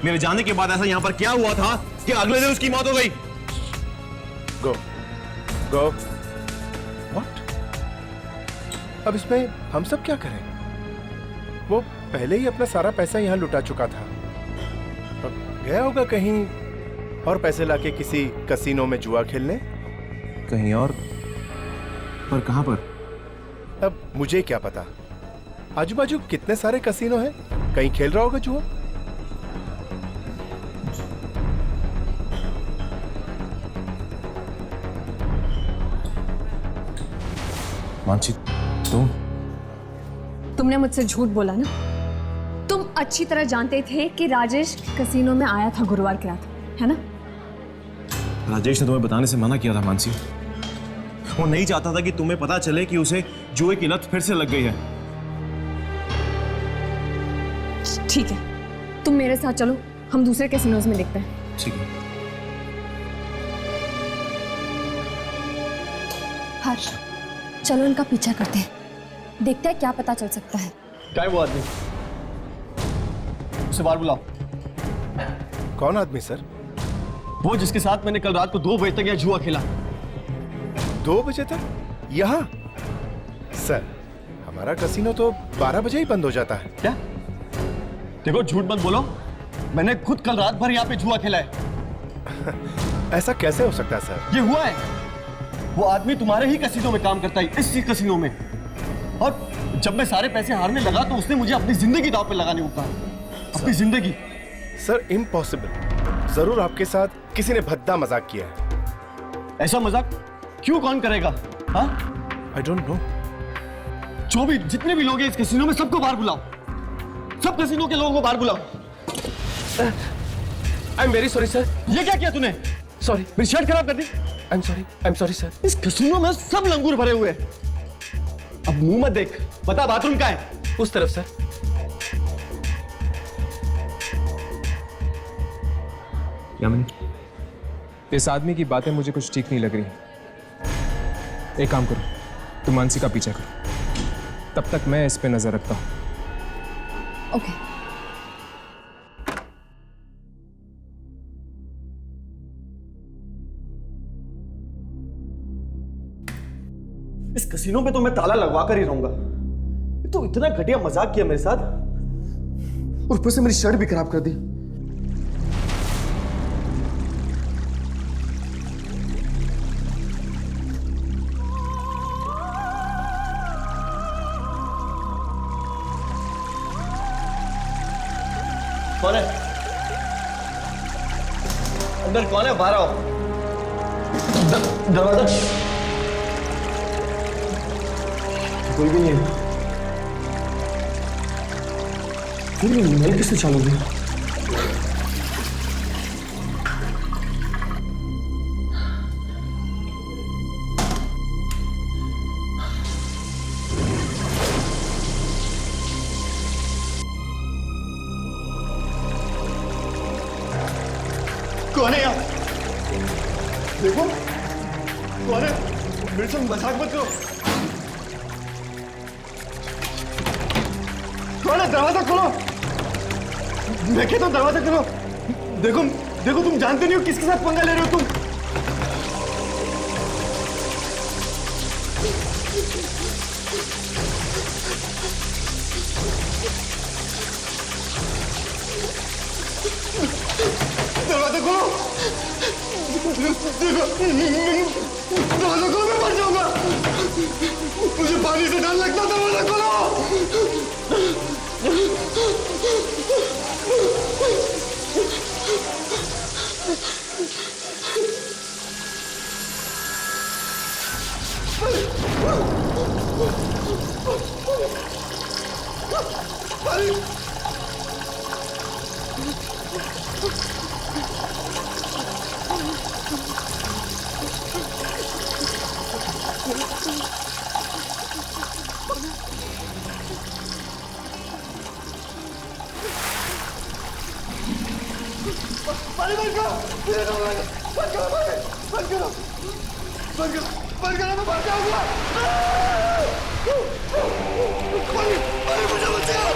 मेरे जाने के बाद ऐसा यहाँ पर क्या हुआ था कि अगले दिन उसकी मौत हो गई? गो गो। व्हाट? अब इसमें हम सब क्या करें? वो पहले ही अपना सारा पैसा यहाँ लुटा चुका था। अब गया होगा कहीं और पैसे लाके किसी कसीनो में जुआ खेलने। कहीं और? पर कहां पर? अब मुझे क्या पता। आजू बाजू कितने सारे कसीनो हैं, कहीं खेल रहा होगा जुआ। मानसी, तुमने मुझसे झूठ बोला ना। तुम अच्छी तरह जानते थे कि राजेश कसीनो में आया था गुरुवार की रात, है ना? राजेश ने तुम्हें बताने से मना किया था मानसी। वो नहीं चाहता था कि तुम्हें पता चले कि उसे जुए की लत फिर से लग गई है। ठीक है, तुम मेरे साथ चलो, हम दूसरे कैसीनोज में देखते हैं। ठीक है। हर्ष, चलो इनका पीछा करते हैं, देखते हैं क्या पता चल सकता है। क्या है वो आदमी? उसे बाहर बुलाओ। कौन आदमी सर? वो जिसके साथ मैंने कल रात को 2 बजे तक यह जुआ खेला। 2 बजे तक यहाँ? सर, हमारा कसीनो तो 12 बजे ही बंद हो जाता है। क्या? देखो, झूठ मत बोलो, मैंने खुद कल रात भर यहाँ पे जुआ खेला है। ऐसा कैसे हो सकता है सर? ये हुआ है। वो आदमी तुम्हारे ही कसीनों में काम करता है, इसी कसीनों में। और जब मैं सारे पैसे हारने लगा तो उसने मुझे अपनी जिंदगी दांव पे लगाने को कहा। अपनी जिंदगी। सर इम्पॉसिबल, जरूर आपके साथ किसी ने भद्दा मजाक किया है। ऐसा मजाक क्यों कौन करेगा? हाँ? I don't know. जो भी जितने भी लोग हैं इस कसीनो में सबको बाहर बुलाओ, सब कसीनो के लोगों को बाहर बुलाओ। I am very sorry sir. ये क्या किया तूने? सॉरी, मेरी शर्ट खराब कर दी। I am sorry sir. इस कसीनो में सब लंगूर भरे हुए हैं। अब मुंह मत देख, बता बाथरूम कहाँ है? उस तरफ सर। यामिनी, इस आदमी की बातें मुझे कुछ ठीक नहीं लग रही। एक काम करो, तुम मानसी का पीछा करो, तब तक मैं इस पे नजर रखता हूं। ओके। इस कसीनो पे तो मैं ताला लगवा कर ही रहूंगा। तो इतना घटिया मजाक किया मेरे साथ और ऊपर से मेरी शर्ट भी खराब कर दी। कौन है? अंदर कौन है? बाहर आओ। दरवाजा कोई भी नहीं है। फिर भी नल किससे चालू हुई? कौन है यहाँ? देखो कौन है? मेरे से मजाक मत करो। कौन है? दरवाजा खोलो। मैं कहता हूँ दरवाजा खोलो। देखो देखो, तुम जानते नहीं हो किसके साथ पंगा ले रहे हो तुम। दरवाजा खोलो। देखो दरवाजा खोलो, मैं मर जाऊंगा। मुझे पानी से डर लगता। दरवाजा खोलो। पानी बंद करो। बंद करो, बंद करो, बंद करो, बंद करो, मैं मर जाऊंगा। पानी, पानी मुझे बचाओ।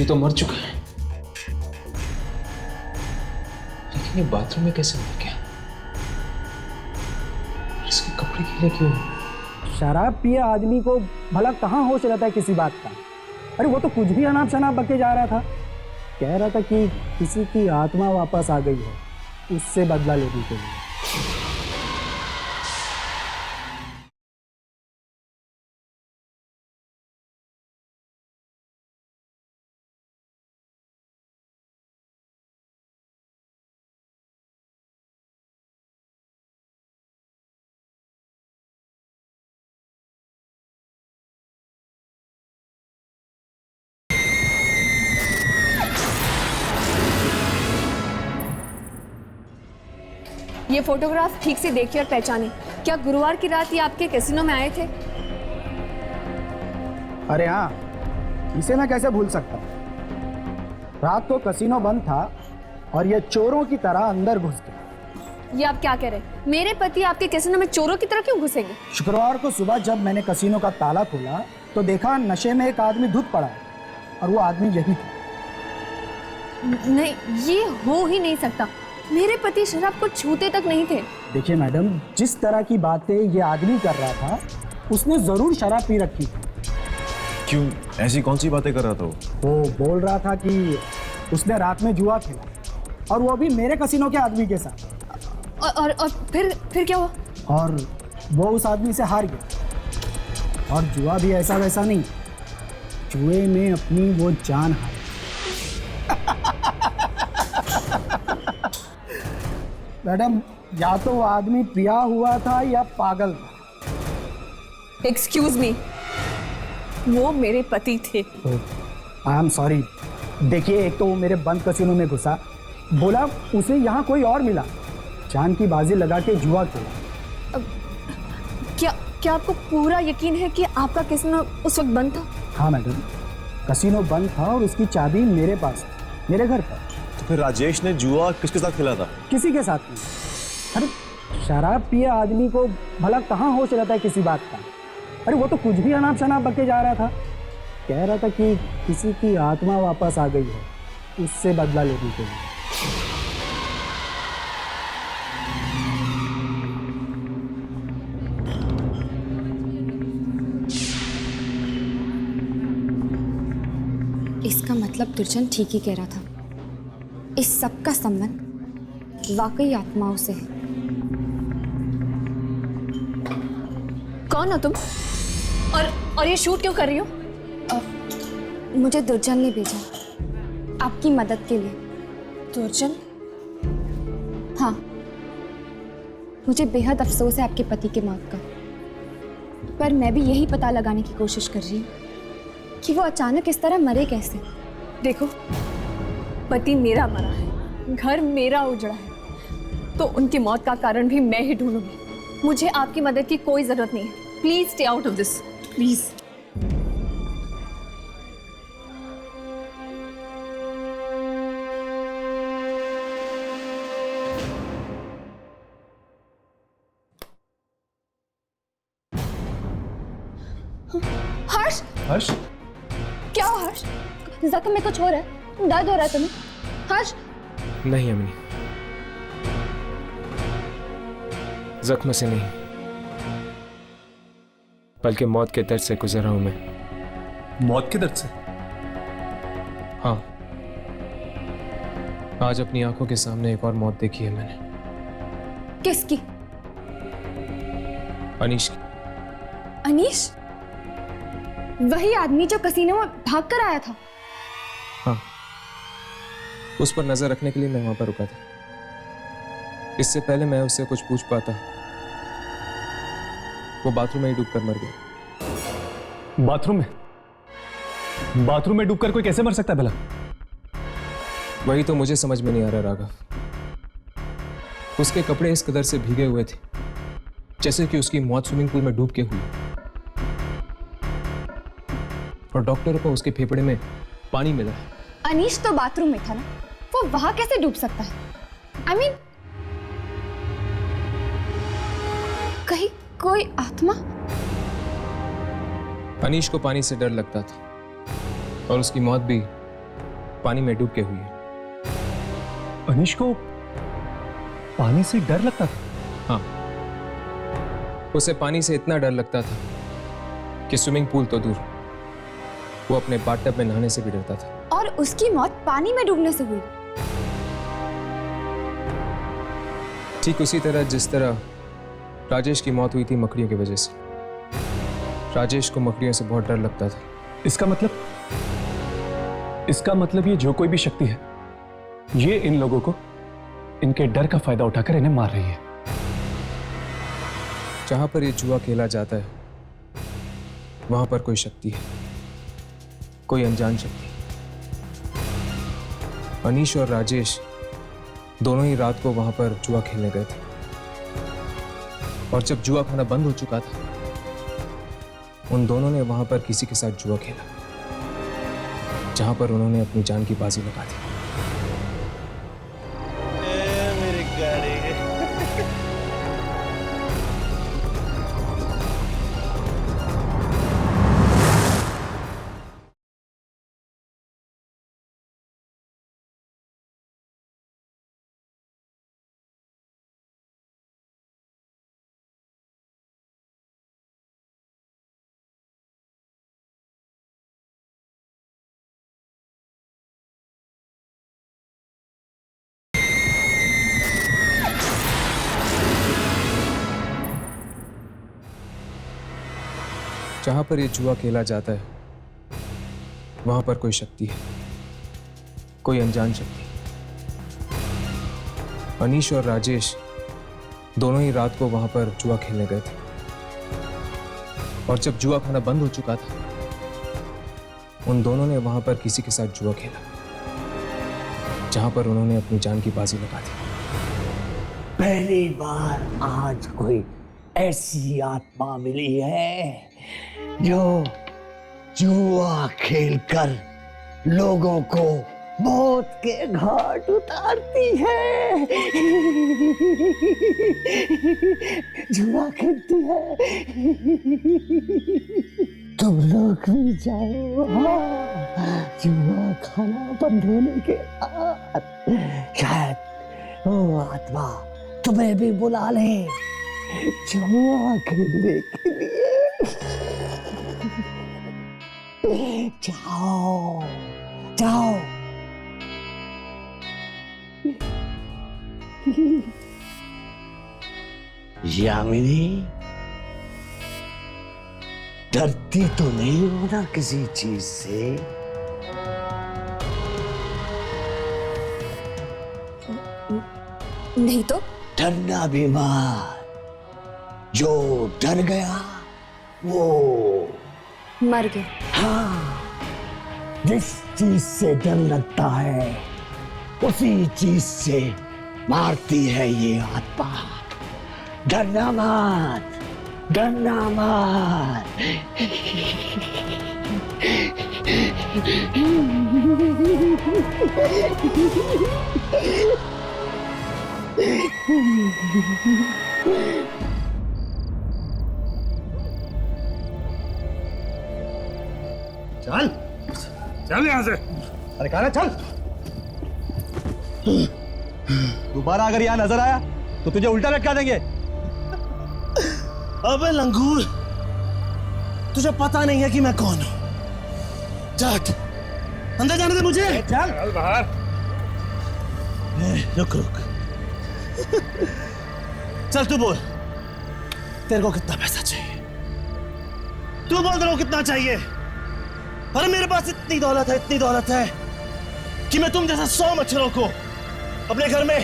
ये तो मर चुका है, लेकिन ये बाथरूम में कैसे मर गया? इसके कपड़े गीले क्यों? शराब पिए आदमी को भला कहाँ होश रहता है किसी बात का? अरे वो तो कुछ भी अनाप शनाप बके जा रहा था। कह रहा था कि किसी की आत्मा वापस आ गई है, उससे बदला लेने के लिए। ये फोटोग्राफ ठीक से देखिए और पहचाने। क्या गुरुवार की रात ये आपके कैसीनो में आए थे? अरे हाँ, इसे मैं कैसे भूल सकता। रात को कैसीनो बंद था और ये चोरों की तरह अंदर घुस गए। ये आप क्या कह रहे हैं? मेरे पति आपके कैसीनो में चोरों की तरह क्यों घुसेंगे? शुक्रवार को सुबह जब मैंने कसीनो का ताला खोला तो देखा नशे में एक आदमी धुत पड़ा है और वो आदमी यही था। नहीं, ये हो ही नहीं सकता। मेरे पति शराब को छूते तक नहीं थे। देखिए मैडम, जिस तरह की बातें ये आदमी कर रहा था उसने जरूर शराब पी रखी थी। क्यों, ऐसी कौन सी बातें कर रहा था वो बोल रहा था कि उसने रात में जुआ खेला और वो भी मेरे कसीनो के आदमी के साथ। और फिर क्या हुआ? और वो उस आदमी से हार गया। और जुआ भी ऐसा वैसा नहीं, जुए में अपनी वो जान हारी। मैडम, या तो वो आदमी पिया हुआ था या पागल था। एक्सक्यूज मी, वो मेरे पति थे। आई एम सॉरी। देखिए, एक तो वो मेरे बंद कसीनो में घुसा, बोला उसे यहाँ कोई और मिला, जान की बाजी लगा के जुआ खेला। क्या आपको पूरा यकीन है कि आपका कसीनो उस वक्त बंद था? हाँ मैडम, कसीनो बंद था और उसकी चाबी मेरे पास थी, मेरे घर पर। तो फिर राजेश ने जुआ किसके साथ खेला था? किसी के साथ नहीं। अरे शराब पिए आदमी को भला कहाँ होश रहता है किसी बात का? अरे वो तो कुछ भी अनाप शनाप बके जा रहा था। कह रहा था कि किसी की आत्मा वापस आ गई है, उससे बदला लेने के लिए। इसका मतलब दुर्जन ठीक ही कह रहा था। इस सब का संबंध वाकई आत्माओं से है। कौन हो तुम? और ये शूट क्यों कर रही हो? मुझे दुर्जन ने भेजा आपकी मदद के लिए। दुर्जन? हाँ, मुझे बेहद अफसोस है आपके पति की मौत का, पर मैं भी यही पता लगाने की कोशिश कर रही हूँ कि वो अचानक इस तरह मरे कैसे। देखो, पति मेरा मरा है, घर मेरा उजड़ा है, तो उनकी मौत का कारण भी मैं ही ढूंढूंगी। मुझे आपकी मदद की कोई जरूरत नहीं है। Please stay out of this, please. Harsh, Harsh, क्या हो हर्ष? जख्म में कुछ हो रहा है? दर्द हो रहा है तुम्हें? हर्ष? नहीं अमिनी, जख्म से नहीं, बल्कि मौत के दर्द से गुजर रहा हूं मैं। मौत के दर्द से? हाँ, आज अपनी आंखों के सामने एक और मौत देखी है मैंने। किसकी? अनीश की। अनीश? वही आदमी जो कसीनो में भाग कर आया था? हाँ, उस पर नजर रखने के लिए मैं वहां पर रुका था। इससे पहले मैं उससे कुछ पूछ पाता, वो बाथरूम में ही डूबकर मर गया। बाथरूम में? बाथरूम में डूबकर कोई कैसे मर सकता है भला? वही तो मुझे समझ में नहीं आ रहा राघव। उसके कपड़े इस कदर से भीगे हुए थे जैसे कि उसकी मौत स्विमिंग पूल में डूब के हुई, और डॉक्टर को उसके फेफड़े में पानी मिला। अनीश तो बाथरूम में था ना, वो वहां कैसे डूब सकता है? I mean, कहीं कोई आत्मा? अनीश को पानी से डर लगता था और उसकी मौत भी पानी में डूब के हुई है। अनीश को पानी से डर लगता था? हाँ, उसे पानी से इतना डर लगता था कि स्विमिंग पूल तो दूर, वो अपने बाथटब में नहाने से भी डरता था। और उसकी मौत पानी में डूबने से हुई? ठीक उसी तरह जिस तरह राजेश की मौत हुई थी मकड़ियों की वजह से। राजेश को मकड़ियों से बहुत डर लगता था। इसका मतलब ये जो कोई भी शक्ति है, ये इन लोगों को इनके डर का फायदा उठाकर इन्हें मार रही है। जहां पर ये जुआ खेला जाता है वहां पर कोई शक्ति है, कोई अनजान शक्ति। अनीश और राजेश दोनों ही रात को वहां पर जुआ खेलने गए थे, और जब जुआ खाना बंद हो चुका था, उन दोनों ने वहां पर किसी के साथ जुआ खेला, जहां पर उन्होंने अपनी जान की बाजी लगा दी। मेरी गाड़ी जहां पर ये जुआ खेला जाता है वहां पर कोई शक्ति है, कोई अनजान शक्ति। अनीश और राजेश दोनों ही रात को वहां पर जुआ खेलने गए थे और जब जुआ खाना बंद हो चुका था उन दोनों ने वहां पर किसी के साथ जुआ खेला जहां पर उन्होंने अपनी जान की बाजी लगा दी। पहली बार आज कोई ऐसी आत्मा मिली है जो जुआ खेलकर लोगों को मौत के घाट उतारती है। जुआ खेलती है। तुम लोग भी जाओ, जुआ खाना बंद होने के बाद शायद वो आत्मा तुम्हें भी बुला ले जुआ खेलने के लिए। जाओ जाओ। यामिनी, डरती तो नहीं हो ना किसी चीज से? नहीं तो? डरना भी मत। जो डर गया वो मर गया। हाँ, जिस चीज से डर लगता है उसी चीज से मारती है ये आत्मा। डरना मत, डरना मत। चल चल यहां से। अरे कहा चल। दोबारा अगर यहाँ नजर आया तो तुझे उल्टा लटका देंगे। अबे लंगूर, तुझे पता नहीं है कि मैं कौन हूं। चल अंदर जाने दे मुझे। चल बाहर। रुक रुक। चल तू बोल, तेरे को कितना पैसा चाहिए? तू बोल तेरे को कितना चाहिए? अरे मेरे पास इतनी दौलत है कि मैं तुम जैसा 100 मच्छरों को अपने घर में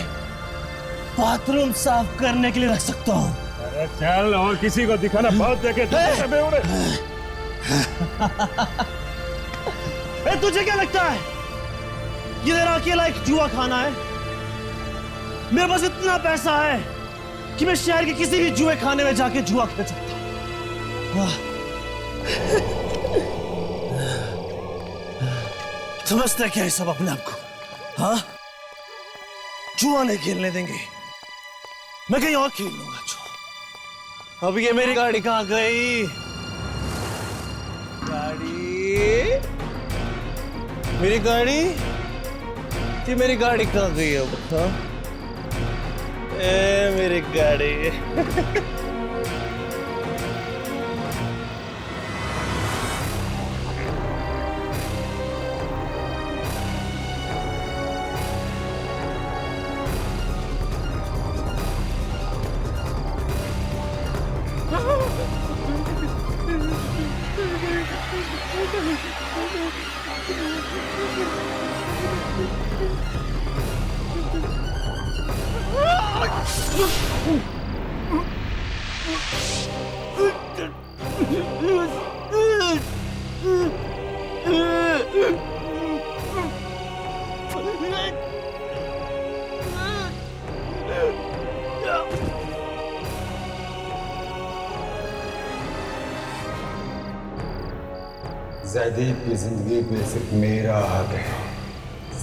बाथरूम साफ करने के लिए रख सकता हूँ। अरे चल, और किसी को दिखाना बहुत देखे। तुझे क्या लगता है ये तेरा अकेला एक जुआ खाना है? मेरे पास इतना पैसा है कि मैं शहर के किसी भी जुए खाने में जाके जुआ खेल सकता हूँ। समझते क्या है सब अपने आप को? हाँ, जुआ नहीं खेलने देंगे, मैं कहीं और खेल लूंगा जुआ। अब ये मेरी गाड़ी कहाँ गई? मेरी गाड़ी? ये मेरी गाड़ी कहाँ गई है? बता। ए मेरी गाड़ी। जयदीप की जिंदगी पे सिर्फ मेरा हक है,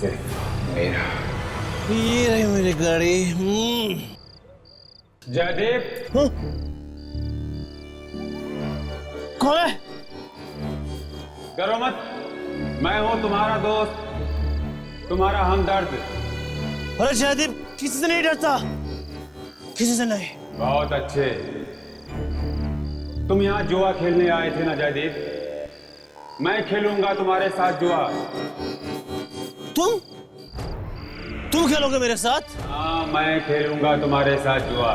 सिर्फ मेरा। ये रही मेरी गाड़ी। जयदीप। कौन है? डरो मत, मैं हूं तुम्हारा दोस्त, तुम्हारा हमदर्द। अरे जयदीप किसी से नहीं डरता, किसी से नहीं। बहुत अच्छे। तुम यहाँ जुआ खेलने आए थे ना जयदीप? मैं खेलूंगा तुम्हारे साथ जुआ। तुम खेलोगे मेरे साथ? हाँ, मैं खेलूंगा तुम्हारे साथ जुआ,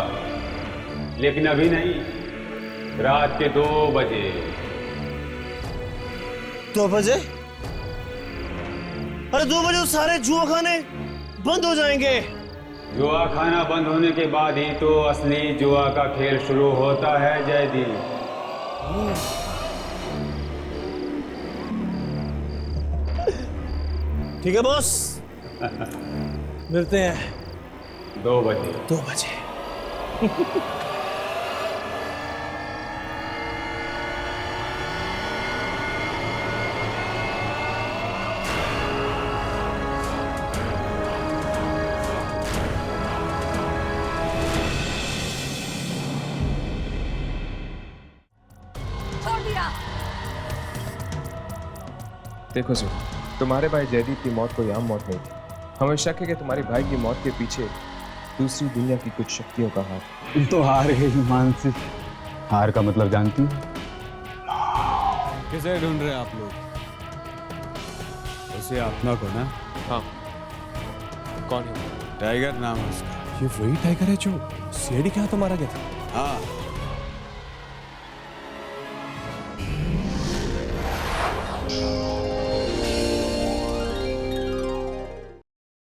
लेकिन अभी नहीं, रात के 2 बजे। 2 बजे? अरे 2 बजे तो सारे जुआ खाने बंद हो जाएंगे। जुआ खाना बंद होने के बाद ही तो असली जुआ का खेल शुरू होता है जयदीप। ठीक है बॉस, मिलते हैं 2 बजे। 2 बजे। देखो सर, तुम्हारे भाई जयदीप की मौत कोई आम मौत नहीं थी। हमें शक है कि तुम्हारे भाई की मौत के पीछे दूसरी दुनिया की कुछ शक्तियों का हाथ। तुम तो हार गई मानसी। हार का मतलब जानती हो? किसे ढूंढ रहे हैं आप लोग? उसे आत्मा को ना? हाँ। कौन है? टाइगर नाम है उसका। ये वही टाइगर है जो सीआईडी के हाथों मारा गया था? हाँ,